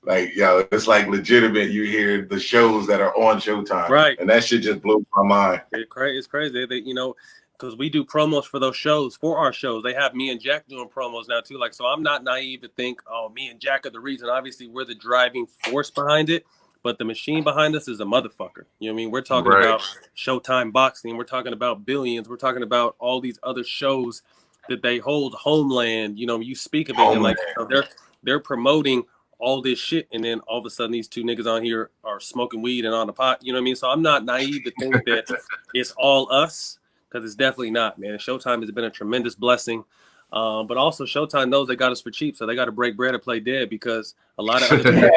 Like, it's like legitimate. You hear the shows that are on Showtime, right? And that shit just blew my mind. It's crazy. They, because we do promos for those shows, for our shows. They have me and Jack doing promos now too. Like, so I'm not naive to think, oh, me and Jack are the reason. Obviously, we're the driving force behind it, but the machine behind us is a motherfucker. You know what I mean? We're talking about Showtime Boxing. We're talking about Billions. We're talking about all these other shows that they hold. Homeland. You speak of it, and like they're promoting all this shit, and then all of a sudden these two niggas on here are smoking weed and on the pot. You know what I mean? So I'm not naive to think that it's all us. Because it's definitely not, man. Showtime has been a tremendous blessing. But also Showtime knows they got us for cheap, so they got to break bread and play dead because a lot of other people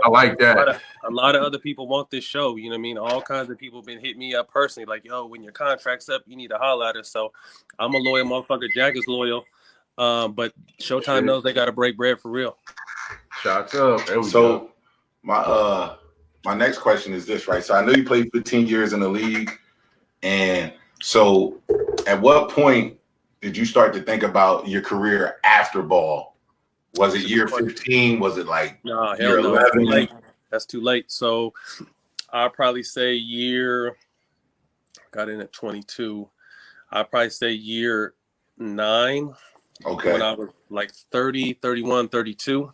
I like that. A lot of other people want this show. You know what I mean? All kinds of people have been hitting me up personally, like, yo, when your contract's up, you need to holler at us. So I'm a loyal motherfucker. Jack is loyal. But Showtime knows they got to break bread for real. Shots up. There we go. My next question is this, right? So I know you played 15 years in the league. And so at what point did you start to think about your career after ball? Was it year 15? Was it like hell year no, 11? That's too late. So I'll probably say got in at 22. I'll probably say year 9 Okay. When I was like 30, 31, 32.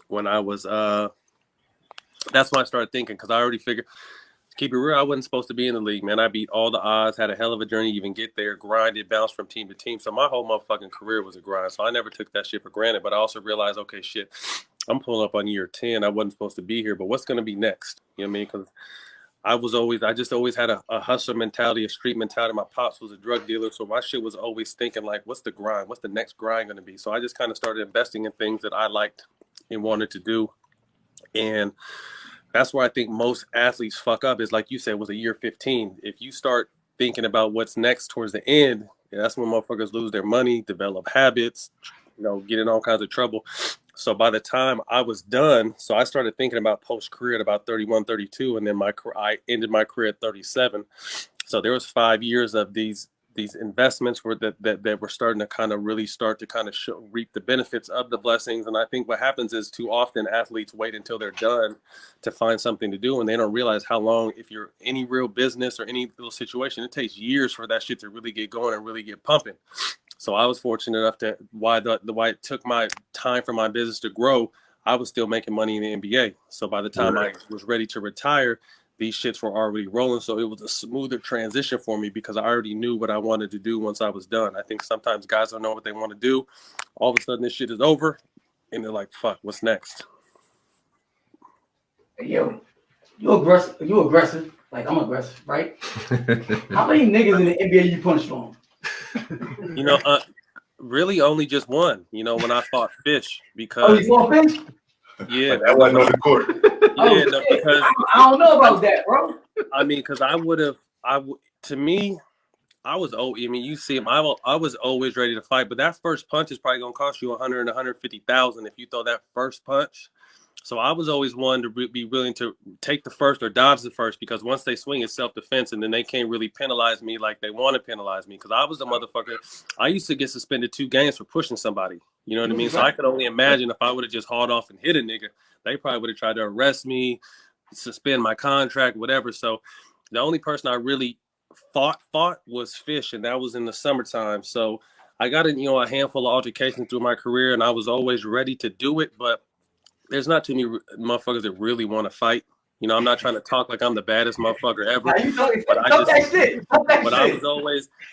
When I was that's when I started thinking, because I already figured, to keep it real, I wasn't supposed to be in the league, man. I beat all the odds, had a hell of a journey to even get there, grinded, bounced from team to team. So my whole motherfucking career was a grind. So I never took that shit for granted. But I also realized, okay, shit, I'm pulling up on year 10. I wasn't supposed to be here, but what's going to be next? You know what I mean? Because I just always had a hustler mentality, a street mentality. My pops was a drug dealer. So my shit was always thinking like, what's the grind? What's the next grind going to be? So I just kind of started investing in things that I liked and wanted to do. And that's where I think most athletes fuck up, is like you said, was a year 15. If you start thinking about what's next towards the end, that's when motherfuckers lose their money, develop habits, get in all kinds of trouble. So by the time I was done, so I started thinking about post-career at about 31, 32, and then I ended my career at 37. So there was 5 years of these investments that were starting to kind of really start to kind of reap the benefits of the blessings. And I think what happens is, too often athletes wait until they're done to find something to do, and they don't realize how long, if you're any real business or any little situation, it takes years for that shit to really get going and really get pumping. So I was fortunate enough to why it took my time for my business to grow, I was still making money in the NBA. So by the time I was ready to retire, these shits were already rolling. So it was a smoother transition for me, because I already knew what I wanted to do once I was done. I think sometimes guys don't know what they want to do. All of a sudden this shit is over and they're like, fuck, what's next? Yo, you aggressive. Like, I'm aggressive, right? How many niggas in the NBA you punched on? Really only just one, when I fought Fish, because Oh, you fought Fish? Yeah, that wasn't on the court. Yeah, no, because I don't know about that, bro. I mean, because to me, I was you see him. I was always ready to fight, but that first punch is probably gonna cost you 100, 150,000 if you throw that first punch. So I was always one to be willing to take the first or dodge the first, because once they swing, it's self-defense, and then they can't really penalize me like they want to penalize me, because I was a motherfucker. I used to get suspended 2 games for pushing somebody. You know what I mean? So I could only imagine if I would have just hauled off and hit a nigga, they probably would have tried to arrest me, suspend my contract, whatever. So the only person I really fought was Fish, and that was in the summertime. So I got a handful of altercations through my career, and I was always ready to do it, but there's not too many motherfuckers that really want to fight. I'm not trying to talk like I'm the baddest motherfucker ever.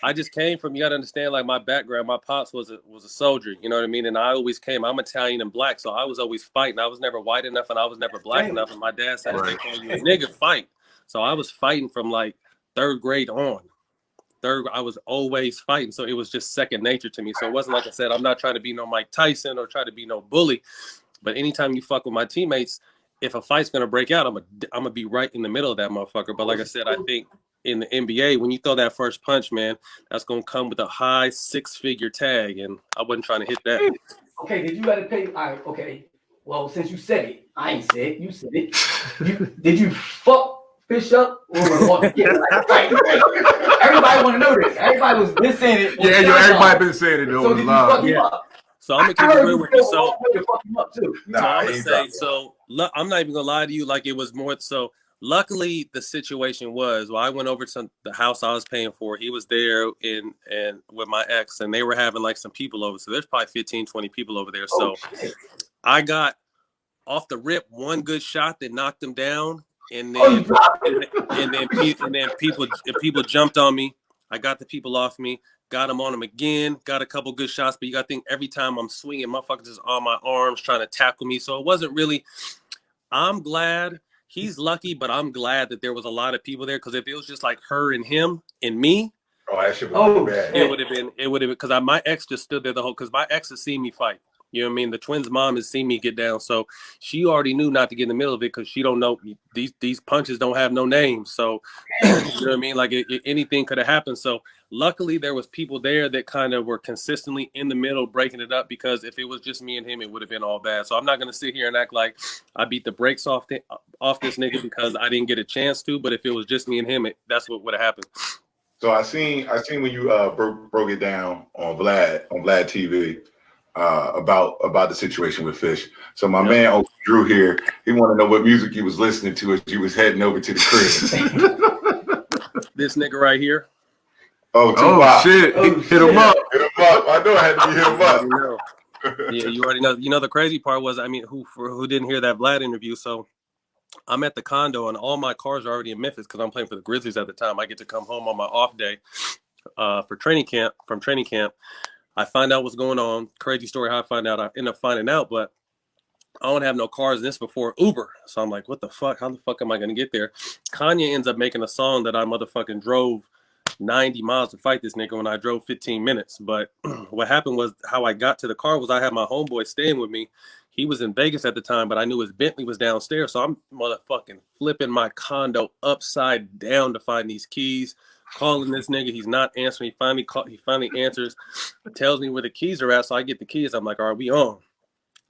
I just came from, you got to understand, like my background, my pops was a soldier, you know what I mean? And I always I'm Italian and black, so I was always fighting. I was never white enough and I was never black enough. And my dad said, if they call you a nigga, fight. So I was fighting from like 3rd grade on. I was always fighting. So it was just second nature to me. So it wasn't like I said, I'm not trying to be no Mike Tyson or try to be no bully. But anytime you fuck with my teammates, if a fight's gonna break out, I'm gonna be right in the middle of that motherfucker. But like I said, I think in the NBA, when you throw that first punch, man, that's gonna come with a high 6-figure tag, and I wasn't trying to hit that. Okay, did you gotta pay? All right, okay. Well, since you said it, I ain't said it. You said it. Did you fuck Fish up? Everybody want to know this. Everybody was been saying it. Yeah, everybody been saying it though. So did you fuck him up? So I'm gonna keep it real with you. So I'm gonna say, I'm not even gonna lie to you. Like, it was more. So luckily, the situation was, I went over to the house I was paying for. He was there and with my ex, and they were having like some people over. So there's probably 15, 20 people over there. So I got off the rip one good shot that knocked him down, and then people jumped on me. I got the people off me. Got him on him again, got a couple good shots, but you got to think, every time I'm swinging, motherfuckers is on my arms trying to tackle me. So it wasn't really, I'm glad, he's lucky, but I'm glad that there was a lot of people there, because if it was just like her and him and me, that shit would bad. It would have been, because my ex just stood there because my ex has seen me fight. You know what I mean? The twins' mom has seen me get down, so she already knew not to get in the middle of it, because she don't know, these punches don't have no names. So you know what I mean? Like anything could have happened. So luckily there was people there that kind of were consistently in the middle breaking it up, because if it was just me and him, it would have been all bad. So I'm not gonna sit here and act like I beat the brakes off this nigga because I didn't get a chance to. But if it was just me and him, that's what would have happened. So I seen when you broke it down on Vlad TV. About the situation with Fish. So my man Uncle Drew here, he wanted to know what music you was listening to as you was heading over to the crib. This nigga right here. Oh, Oh Tupac. shit! Oh, Hit him up. Hit him up. I know I had to be hit him You already up. know. Yeah, you already know. You know the crazy part was, I mean, who didn't hear that Vlad interview? So I'm at the condo and all my cars are already in Memphis because I'm playing for the Grizzlies at the time. I get to come home on my off day for training camp. From training camp, I find out what's going on. Crazy story how I find out. I end up finding out, but I don't have no cars. And this before Uber, so I'm like, what the fuck? How the fuck am I gonna get there? Kanye ends up making a song that I motherfucking drove 90 miles to fight this nigga when I drove 15 minutes. But what happened was how I got to the car was I had my homeboy staying with me. He was in Vegas at the time, but I knew his Bentley was downstairs. So I'm motherfucking flipping my condo upside down to find these keys. Calling this nigga, he's not answering. He finally answers, tells me where the keys are at. So I get the keys. I'm like, all right, we on.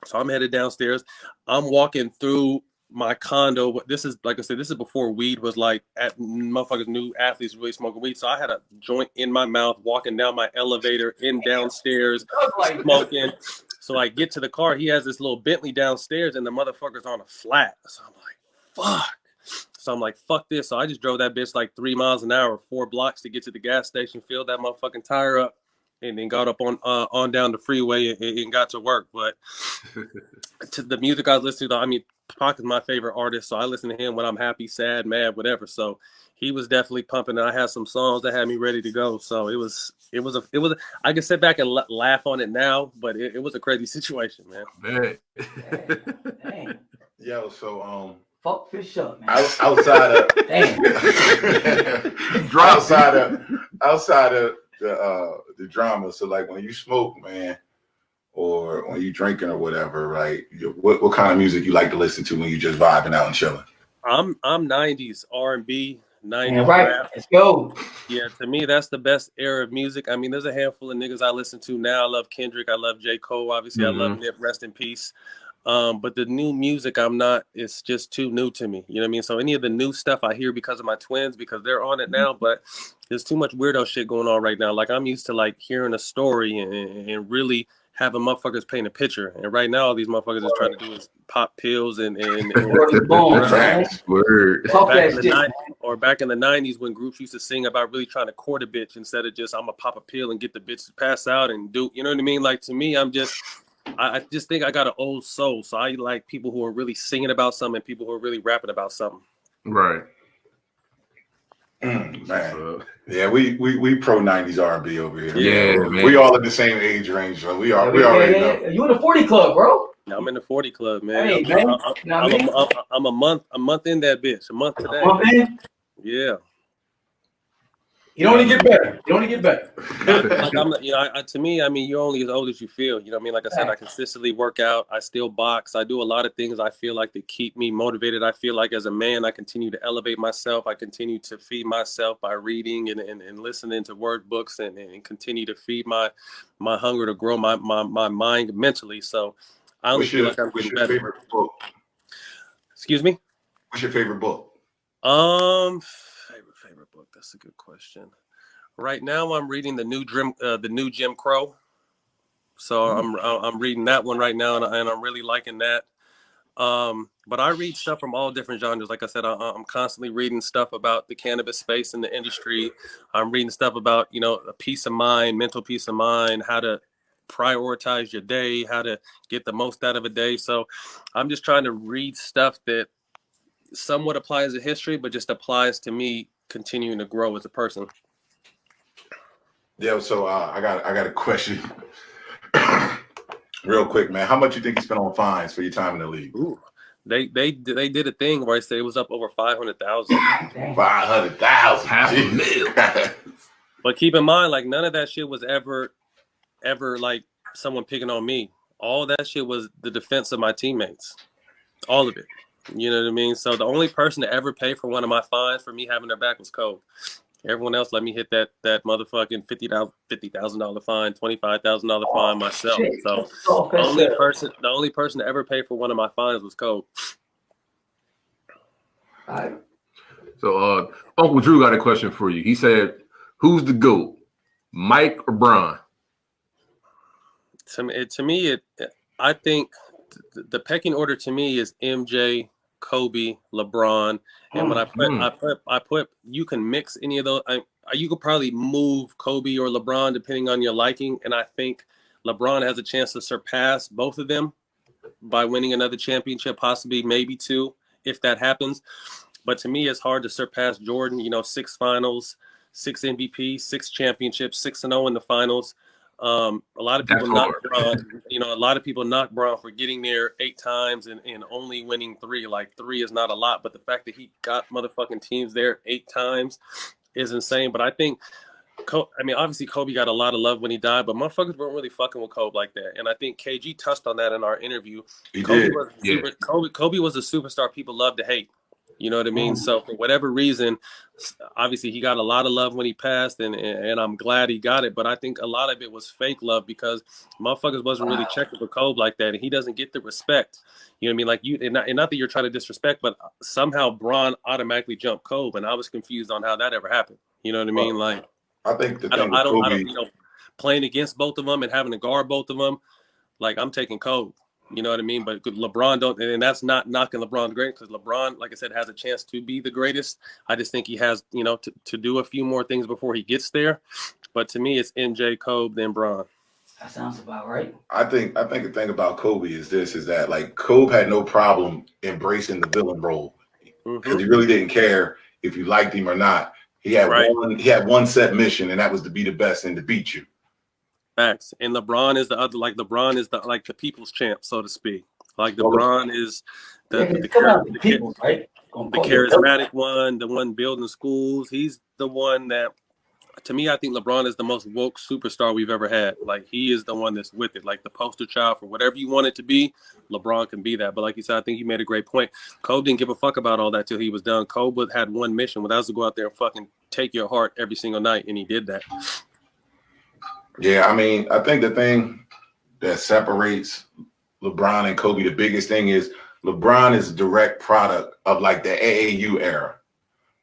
So I'm headed downstairs. I'm walking through my condo. This is, like I said, this is before weed was like at motherfuckers knew athletes really smoking weed. So I had a joint in my mouth, walking down my elevator, in downstairs, smoking. So I get to the car. He has this little Bentley downstairs, and the motherfucker's on a flat. So I'm like, fuck. So I'm like, fuck this. So I just drove that bitch like 3 miles an hour, 4 blocks to get to the gas station, filled that motherfucking tire up, and then got up on down the freeway and got to work. But to the music I was listening to, I mean, Pac is my favorite artist, so I listen to him when I'm happy, sad, mad, whatever. So he was definitely pumping, and I had some songs that had me ready to go. So it was. I can sit back and laugh on it now, but it was a crazy situation, man. Man. Dang. Yo, so Fuck fish up, man. outside of Damn. outside of the drama. So like when you smoke, man, or when you drinking or whatever, right? What kind of music you like to listen to when you just vibing out and chilling? I'm 90s R&B, 90s Man, right. rap. Let's go. Yeah, to me that's the best era of music. I mean, there's a handful of niggas I listen to now. I love Kendrick. I love J. Cole. Obviously, I love Nip. Rest in peace. But the new music, it's just too new to me. You know what I mean? So any of the new stuff I hear because of my twins, because they're on it now, but there's too much weirdo shit going on right now. Like I'm used to like hearing a story and really having motherfuckers paint a picture. And right now all these motherfuckers is trying to do is pop pills and Word. back in the 90s when groups used to sing about really trying to court a bitch instead of just I'm gonna pop a pill and get the bitch to pass out and do, you know what I mean? Like to me, I just think I got an old soul. So I like people who are really singing about something and people who are really rapping about something. Right. Man. Yeah, we pro 90s R&B over here. Yeah, man. We all in the same age range, so we already know. You in the 40 club, bro? I'm in the 40 club, man. Hey, man. I'm a month in that bitch. A month today. Yeah. You only get better. Like to me, I mean, you're only as old as you feel. You know what I mean? Like I said, I consistently work out. I still box. I do a lot of things I feel like that keep me motivated. I feel like as a man, I continue to elevate myself. I continue to feed myself by reading and listening to word books and continue to feed my hunger to grow my mind mentally. So I only feel like I'm getting better. Favorite book? Excuse me? What's your favorite book? Favorite book. That's a good question. Right now, I'm reading the new Jim Crow. So I'm reading that one right now, and I'm really liking that. But I read stuff from all different genres. Like I said, I'm constantly reading stuff about the cannabis space and the industry. I'm reading stuff about a peace of mind, mental peace of mind, how to prioritize your day, how to get the most out of a day. So I'm just trying to read stuff that somewhat applies to history, but just applies to me continuing to grow as a person. Yeah, so I got a question real quick, man. How much you think you spent on fines for your time in the league? Ooh, they did a thing where I say it was up over 500,000. 500,000, $500,000. But keep in mind, like none of that shit was ever like someone picking on me. All that shit was the defense of my teammates. All of it. You know what I mean? So the only person to ever pay for one of my fines for me having their back was Cole. Everyone else let me hit that motherfucking $50,000 fine, $25,000 fine myself. So the only person to ever pay for one of my fines was Cole. So Uncle Drew got a question for you. He said, "Who's the GOAT, Mike or Bron?" To me, I think the pecking order to me is MJ, Kobe, LeBron, and when I put you can mix any of those. I you could probably move Kobe or LeBron depending on your liking, and I think LeBron has a chance to surpass both of them by winning another championship, possibly maybe 2, if that happens. But to me, it's hard to surpass Jordan. 6 finals, 6 MVP, 6 championships, 6-0 in the finals. A lot of people knock Bron. A lot of people knock Bron for getting there 8 times and only winning 3. Like 3 is not a lot, but the fact that he got motherfucking teams there 8 times is insane. But I think, obviously Kobe got a lot of love when he died, but motherfuckers weren't really fucking with Kobe like that. And I think KG touched on that in our interview. Kobe was a superstar people love to hate. You know what I mean? So for whatever reason, obviously he got a lot of love when he passed, and I'm glad he got it. But I think a lot of it was fake love because motherfuckers wasn't really checking for Kobe like that, and he doesn't get the respect. You know what I mean? Like and not that you're trying to disrespect, but somehow Bron automatically jumped Kobe, and I was confused on how that ever happened. You know what I mean? Like I think I don't playing against both of them and having to guard both of them. Like I'm taking Kobe. You know what I mean? But LeBron don't, and that's not knocking LeBron's great because LeBron, like I said, has a chance to be the greatest. I just think he has, to do a few more things before he gets there. But to me, it's MJ, Kobe, then Bron. That sounds about right. I think the thing about Kobe is that like Kobe had no problem embracing the villain role because he really didn't care if you liked him or not. He had one set mission, and that was to be the best and to beat you. Facts. And LeBron is the other, like LeBron is the people's champ, so to speak. Like LeBron is the charismatic one, the one building schools. He's the one that, to me, I think LeBron is the most woke superstar we've ever had. Like he is the one that's with it, like the poster child for whatever you want it to be. LeBron can be that. But like you said, I think you made a great point. Kobe didn't give a fuck about all that till he was done. Kobe had one mission, that was to go out there and fucking take your heart every single night, and he did that. Yeah, I think the thing that separates LeBron and Kobe, the biggest thing is LeBron is a direct product of like the AAU era.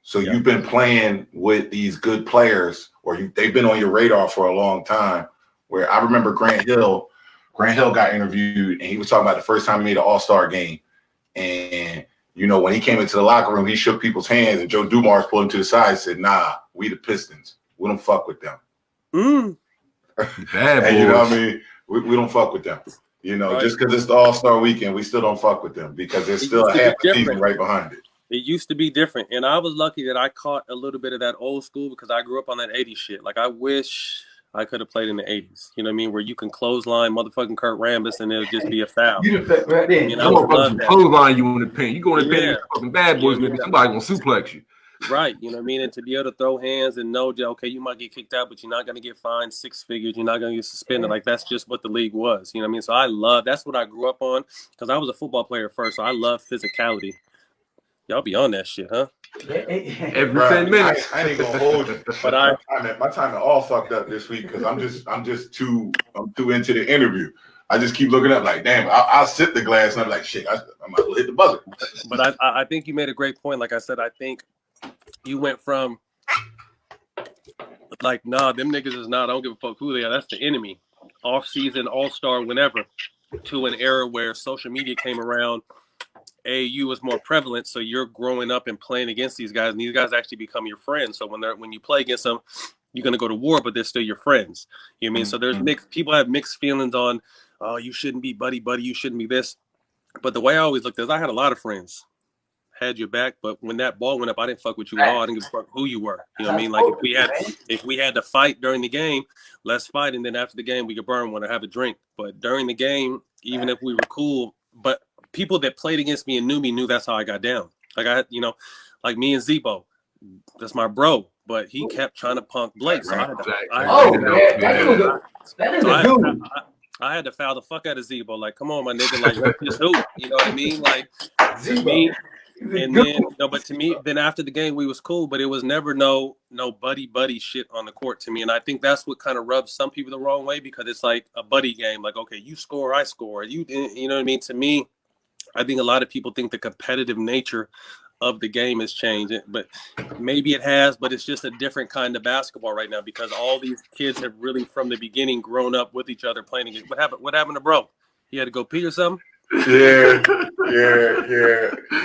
So you've been playing with these good players, or they've been on your radar for a long time. Where I remember Grant Hill got interviewed, and he was talking about the first time he made an All-Star game. And, when he came into the locker room, he shook people's hands, and Joe Dumars pulled him to the side and said, "Nah, we the Pistons. We don't fuck with them." Bad boys. And you know what I mean? We don't fuck with them. Just because it's the All-Star weekend, we still don't fuck with them because there's still a half a season right behind it. It used to be different. And I was lucky that I caught a little bit of that old school because I grew up on that 80s shit. Like I wish I could have played in the 80s. You know what I mean? Where you can clothesline motherfucking Kurt Rambis and it'll just be a foul. Right there. Clothesline you in the paint. You go in the paint, fucking bad boys, maybe somebody gonna suplex you. Right, you know what I mean? And to be able to throw hands and know that, okay, you might get kicked out, but you're not going to get fined 6 figures. You're not going to get suspended. Like, that's just what the league was. You know what I mean? So that's what I grew up on because I was a football player first. So I love physicality. Y'all be on that shit, huh? Every 10 minutes. I ain't gonna hold you. But my timing all fucked up this week because I'm too into the interview. I just keep looking up like, damn, I'll sip the glass and I'm like, shit, I might hit the buzzer. But I think you made a great point. Like I said, I think you went from like, nah, them niggas is not, I don't give a fuck who they are. That's the enemy. Off-season, all-star, whenever, to an era where social media came around. AAU was more prevalent, so you're growing up and playing against these guys, and these guys actually become your friends. So when you play against them, you're gonna go to war, but they're still your friends. You know what I mean? So there's people have mixed feelings on, oh, you shouldn't be buddy, you shouldn't be this. But the way I always looked at it, I had a lot of friends. Had your back, but when that ball went up, I didn't fuck with you at all. I didn't give a fuck who you were. You know what I mean? Like if we had to fight during the game, let's fight, and then after the game we could burn one or have a drink. But during the game, even if we were cool, but people that played against me and knew me knew that's how I got down. Like like me and Zebo, that's my bro, but he kept trying to punk Blake. So I had to foul the fuck out of Zebo. Like, come on, my nigga. Like, let's just hoop. You know what I mean? Like, to me, and then, but to me, then after the game, we was cool, but it was never no buddy shit on the court to me. And I think that's what kind of rubs some people the wrong way because it's like a buddy game. Like, okay, you score, I score. You know what I mean? To me, I think a lot of people think the competitive nature of the game has changed, but maybe it has, but it's just a different kind of basketball right now because all these kids have really from the beginning grown up with each other playing against. What happened to bro? He had to go pee or something? Yeah.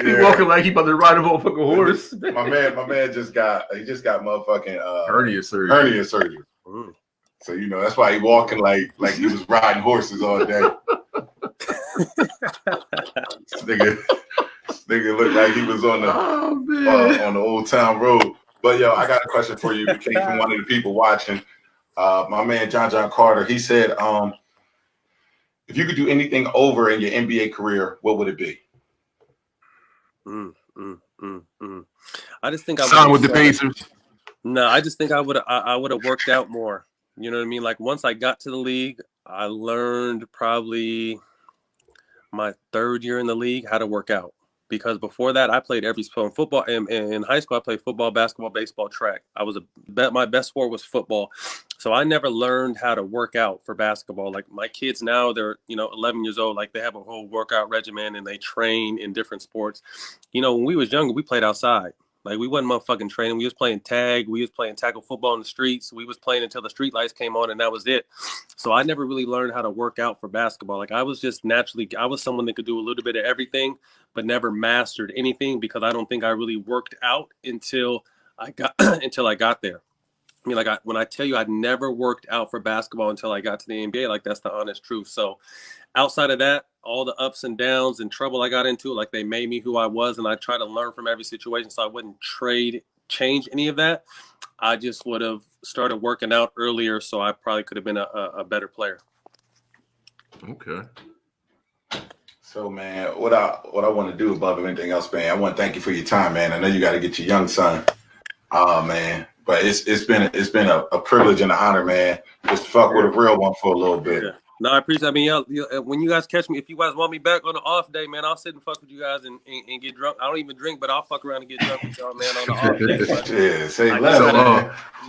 He walking like he about to ride a motherfucking horse. My man just got motherfucking Hernia surgery. Mm. So you know that's why he walking like he was riding horses all day. Nigga looked like he was on the Old Town Road. But yo, I got a question for you. It came from one of the people watching. My man John Carter. He said, if you could do anything over in your NBA career, what would it be? I just think I signed with the Pacers. No, I just think I would have worked out more. You know what I mean? Like once I got to the league, I learned probably my third year in the league how to work out. Because before that, I played every sport. In football, in high school, I played football, basketball, baseball, track. My best sport was football. So I never learned how to work out for basketball. Like my kids now, they're 11 years old. Like they have a whole workout regimen and they train in different sports. When we was younger, we played outside. Like we wasn't motherfucking training. We was playing tag. We was playing tackle football in the streets. We was playing until the street lights came on, and that was it. So I never really learned how to work out for basketball. Like I was someone that could do a little bit of everything, but never mastered anything because I don't think I really worked out until I got there. I mean, when I tell you I'd never worked out for basketball until I got to the NBA, like that's the honest truth. So outside of that, all the ups and downs and trouble I got into, like they made me who I was, and I try to learn from every situation so I wouldn't change any of that. I just would have started working out earlier, so I probably could have been a better player. Okay. So, man, what I want to do above anything else, man, I want to thank you for your time, man. I know you got to get your young son, man. But it's been a privilege and an honor, man. Just fuck with a real one for a little bit. Yeah. No, I appreciate it. I mean, when you guys catch me, if you guys want me back on the off day, man, I'll sit and fuck with you guys and get drunk. I don't even drink, but I'll fuck around and get drunk with y'all, man, on the off day. Yeah, say less.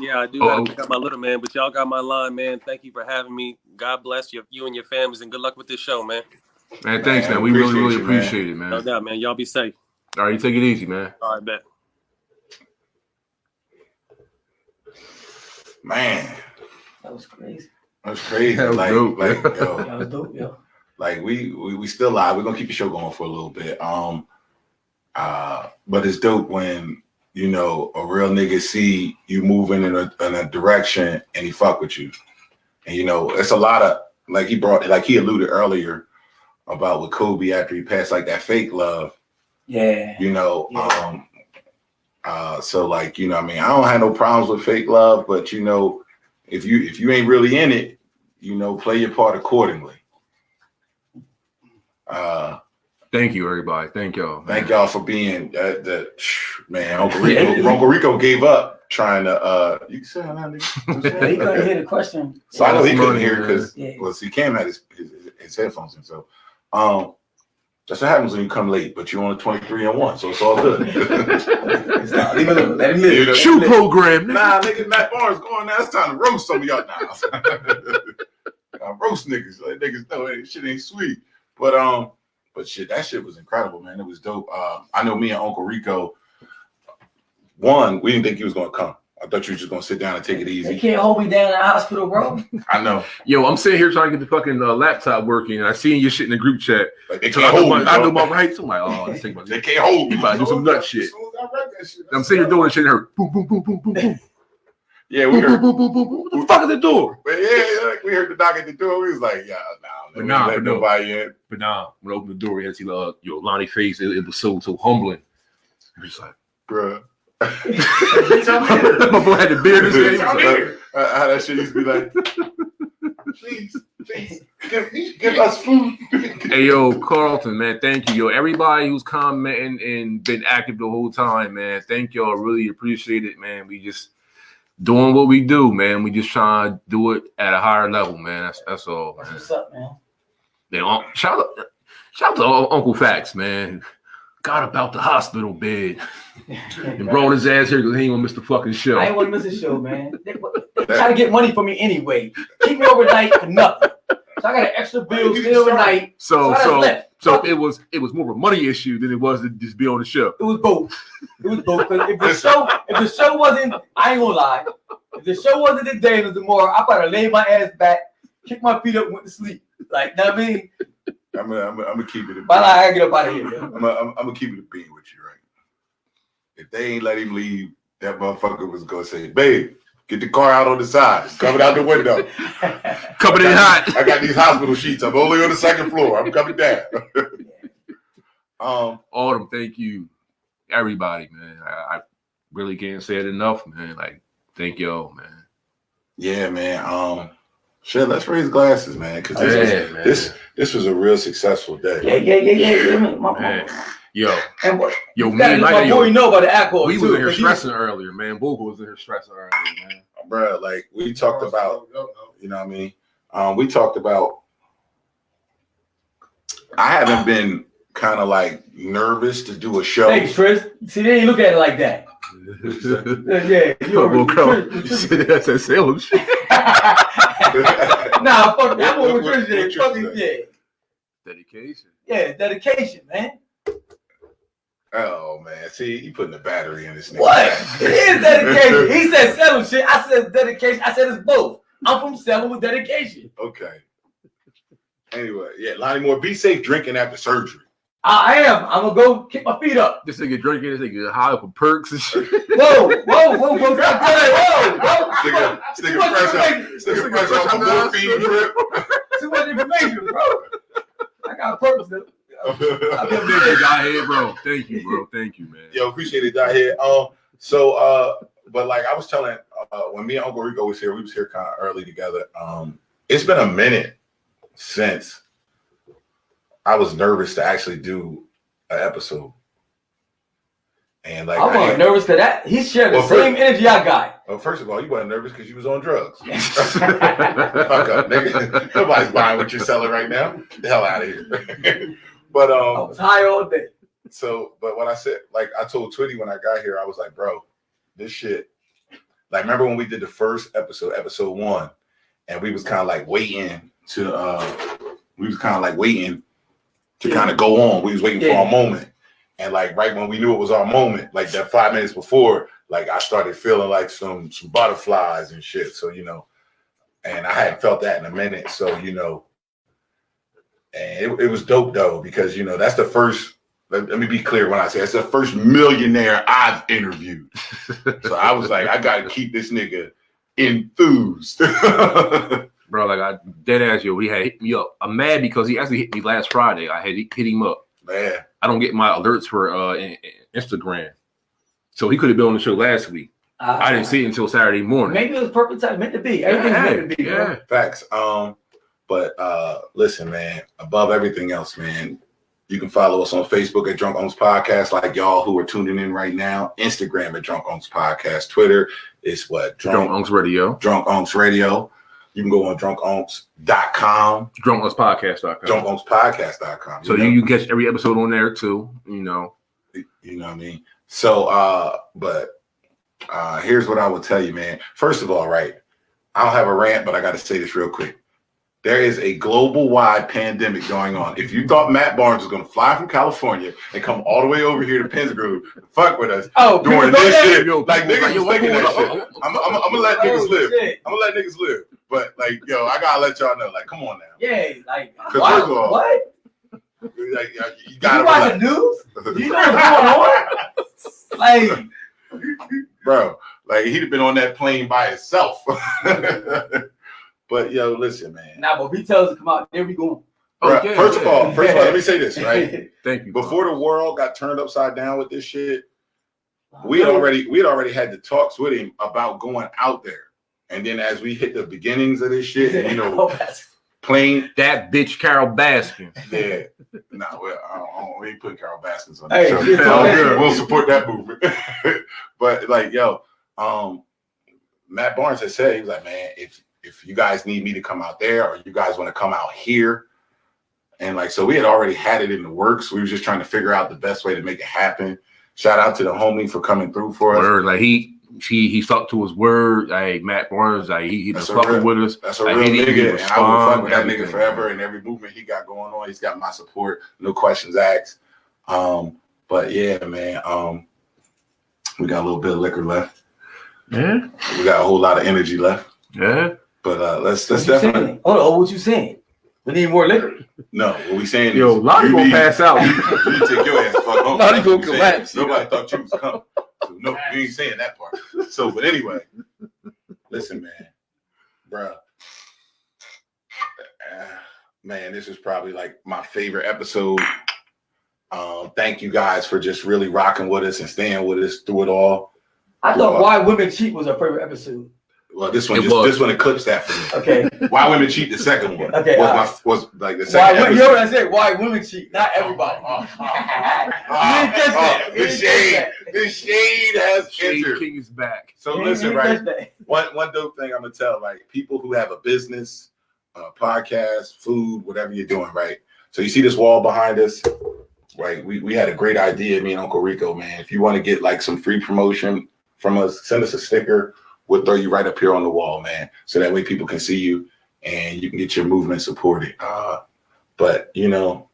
Yeah, I do gotta pick up my little man, but y'all got my line, man. Thank you for having me. God bless you and your families, and good luck with this show, man. Man, thanks, man. We really appreciate it, man. No doubt, man. Y'all be safe. All right, you take it easy, man. All right, bet. Man, that was crazy. That was crazy. That was dope. Yo, that was dope, yo. Like we still live. We're gonna keep the show going for a little bit. But it's dope when a real nigga see you moving in a direction and he fuck with you. And it's a lot of he alluded earlier about with Kobe after he passed, like that fake love. Yeah. So like, I mean, I don't have no problems with fake love, but if you ain't really in it, play your part accordingly. Thank you, everybody. Thank y'all. Thank y'all for being man. Uncle Rico gave up trying to. You can say that, nigga. He couldn't hear the question. So I know he couldn't hear because Cam had his headphones in. So that's what happens when you come late, but you're on a 23-1, so it's all good. Let him live. Shoe program. Nah, nigga, Matt Barnes going now. It's time to roast some of y'all now. Roast niggas. Let niggas know hey, shit ain't sweet. But shit, that shit was incredible, man. It was dope. I know me and Uncle Rico, we didn't think he was gonna come. I thought you were just gonna sit down and take it easy. They can't hold me down in the hospital, bro. I know. Yo, I'm sitting here trying to get the fucking laptop working, and I seen your shit in the group chat. Like they can't hold me. I know my rights. I'm like, oh, let's think about they can't hold me. You about to do some nut shit. I'm sitting here doing this shit and heard boom, boom, boom, boom, boom, boom. Yeah, we heard. Boom, boom, boom, boom. What the fuck is the door? But yeah, we heard the knock at the door. We was like, yeah, let nobody in. But when I opened the door, we had to see Lonnie face. It was so humbling. It was like, bruh. My boy had the beard. How that shit used to be like, please, give us food. Hey, yo, Carlton, man, thank you. Yo, everybody who's commenting and been active the whole time, man, thank y'all. Really appreciate it, man. We just doing what we do, man. We just trying to do it at a higher level, man. That's all, man. What's up, man? Then, shout out to Uncle Fax, man. Got about the hospital bed and brought his ass here because he ain't gonna miss the fucking show. I ain't want to miss the show, man. They try to get money from me anyway. Keep me overnight for nothing. So I got an extra bill still overnight. So it was more of a money issue than it was to just be on the show. It was both. If the show wasn't, I ain't gonna lie. If the show wasn't today, it was tomorrow. I better lay my ass back, kick my feet up, and went to sleep. Like, know what I mean? I'm gonna keep it. But I gotta get up out of here, man. I'm gonna keep it a bean with you, right? If they ain't let him leave, that motherfucker was gonna say, "Babe, get the car out on the side. It's coming out the window. Coming in hot. I got these hospital sheets. I'm only on the second floor. I'm coming down." Autumn, thank you, everybody, man. I really can't say it enough, man. Like, thank y'all, man. Yeah, man. Shit, let's raise glasses, man, because this was a real successful day. Yeah. Man. Yo, And what? yo, Man, man, like, you know about the alcohol. we too, was in here 'cause stressing earlier, man. Bogle was in here stressing earlier, man. Bro, like we talked about, you know what I mean? We talked about, I haven't been kind of like nervous to do a show. Thanks, Tris. See, they ain't look at it like that. Yeah, That's a sales shit. Nah, fuck that. I'm over Tris. Yeah. Dedication. Yeah, dedication, man. Oh man, see, you putting the battery in this nigga. What? It is dedication. He said settle shit. I said dedication. I said it's both. I'm from Seven with dedication. Okay. Anyway, yeah, Lonnie Moore, be safe drinking after surgery. I am. I'm gonna go kick my feet up. This nigga drinking, this nigga high for perks and shit. Whoa. Whoa. Stick fresh off a morphine drip. Too much information, bro. I got purpose. Thank you, Dihead, bro. Thank you, bro. Thank you, man. Yo, appreciate it, Dihead. But like I was telling, when me and Uncle Rico was here, we was here kind of early together. It's been a minute since I was nervous to actually do an episode. And like I wasn't nervous because that he shared the same energy I got. Well, first of all, you weren't nervous because you was on drugs. Fuck up, nigga. Nobody's buying what you're selling right now. Get the hell out of here. But I was high all day. So, but when I said, like, I told Twitty when I got here, I was like, bro, this shit. Like, remember when we did the first episode 1, and we was kind of like waiting to kind of go on. We was waiting for our moment. And like right when we knew it was our moment, like that 5 minutes before, like I started feeling like some butterflies and shit. So, you know, and I hadn't felt that in a minute. So, you know, and it was dope though, because, you know, that's the first, let me be clear when I say it's the first millionaire I've interviewed. So I was like, I got to keep this nigga enthused. Bro, like I dead ass yo, he had hit me up. I'm mad because he actually hit me last Friday. I had hit him up. Man. I don't get my alerts for Instagram. So he could have been on the show last week. I didn't see it until Saturday morning. Maybe it was perfect time, meant to be. Everything's meant to be, bro. Facts. But listen, man, above everything else, man, you can follow us on Facebook at Drunk Unks Podcast, like y'all who are tuning in right now. Instagram at Drunk Unks Podcast. Twitter is what? Drunk Unks Radio. Drunk Unks Radio. You can go on drunkunks.com. DrunkUnksPodcast.com. DrunkUnksPodcast.com. So you can catch every episode on there too, you know. You know what I mean? So, here's what I will tell you, man. First of all, right, I don't have a rant, but I got to say this real quick. There is a global-wide pandemic going on. If you thought Matt Barnes was going to fly from California and come all the way over here to Pensacola and fuck with us doing this shit, like niggas was thinking that shit. I'm going to let niggas live. I'm going to let niggas live. But, like, yo, I got to let y'all know, like, come on now. Yeah, like, first of all, what? Like, you got to watch the news? You know what's going on? Like, bro, like, he'd have been on that plane by himself. But yo, listen, man. Nah, but if he tells us to come out, there we go. Okay. First of all, let me say this, right? Thank you. Before the world got turned upside down with this shit, we had already had the talks with him about going out there. And then as we hit the beginnings of this shit, and, you know, playing that bitch Carol Baskin. Yeah. Nah, well, we ain't putting Carol Baskins on the show. We'll support that movement. But like, yo, Matt Barnes had said, he was like, man, if you guys need me to come out there or you guys want to come out here. And like, so we had already had it in the works. We were just trying to figure out the best way to make it happen. Shout out to the homie for coming through for us. Like he stuck to his word. Like Matt Barnes, like he was fucking with us. That's a real nigga, and I will fuck with that nigga forever. And every movement he got going on, he's got my support. No questions asked. But yeah, man, we got a little bit of liquor left. Yeah, we got a whole lot of energy left. Yeah. But let's definitely. Hold on, what you saying? We need more liquor. No, what we saying Yo, is Lottie gonna pass out. You need to take your ass the fuck home. Lottie That's gonna what we saying. collapse. Nobody thought you was coming. So, no, you ain't saying that part. So, but anyway, listen, man, bro. Man, this is probably like my favorite episode. Thank you guys for just really rocking with us and staying with us through it all. I thought Why Women Cheat was our favorite episode. Well, this one eclipsed that for me. Okay. Why Women Cheat, the second one. Okay. Was like the second episode. You know what I said? Why women cheat, not everybody. The shade has entered. King is back. So listen, right? One dope thing I'm gonna tell, like people who have a business, podcast, food, whatever you're doing, right? So you see this wall behind us, right? We had a great idea, me and Uncle Rico, man. If you want to get like some free promotion from us, send us a sticker. We'll throw you right up here on the wall, man. So that way people can see you and you can get your movement supported. But you know,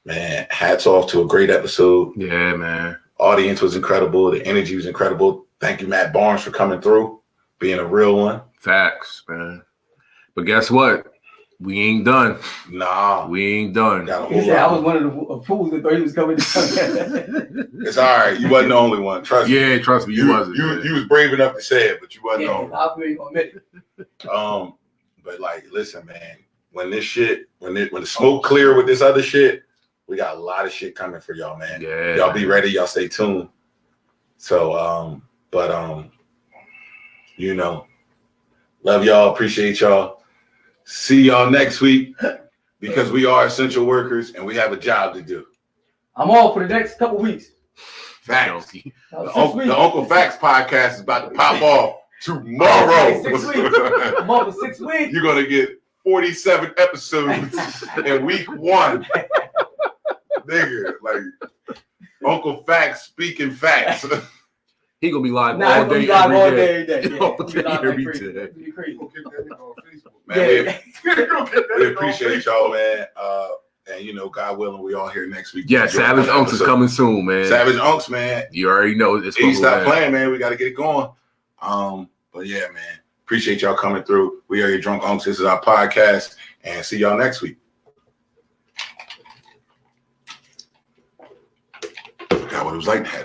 man, hats off to a great episode. Yeah, man. Audience was incredible. The energy was incredible. Thank you, Matt Barnes, for coming through, being a real one. Facts, man. But guess what? We ain't done. Nah. We ain't done. He said I was one of the fools that thought he was coming. It's all right. You wasn't the only one. Trust me. Yeah, trust me. You wasn't. You was brave enough to say it, but you wasn't the only one. I'll be admit it. But like, listen, man. When this shit, when the smoke clear with this other shit, we got a lot of shit coming for y'all, man. Yeah. Y'all be ready. Y'all stay tuned. So, you know, love y'all. Appreciate y'all. See y'all next week because we are essential workers and we have a job to do. I'm off for the next couple weeks. Facts. The Uncle Facts podcast is about to pop off tomorrow. 6 weeks. I'm off for 6 weeks. You're going to get 47 episodes in week 1. Nigga, like Uncle Facts speaking facts. He gonna be live all day, every day. Man, we appreciate y'all, man. And you know, God willing, we all here next week. Yeah, Savage Unks is coming soon, man. Savage Unks, man. You already know this. He stop playing, man. We got to get it going. But yeah, man. Appreciate y'all coming through. We are your Drunk Unks. This is our podcast, and see y'all next week. Forgot what it was like to have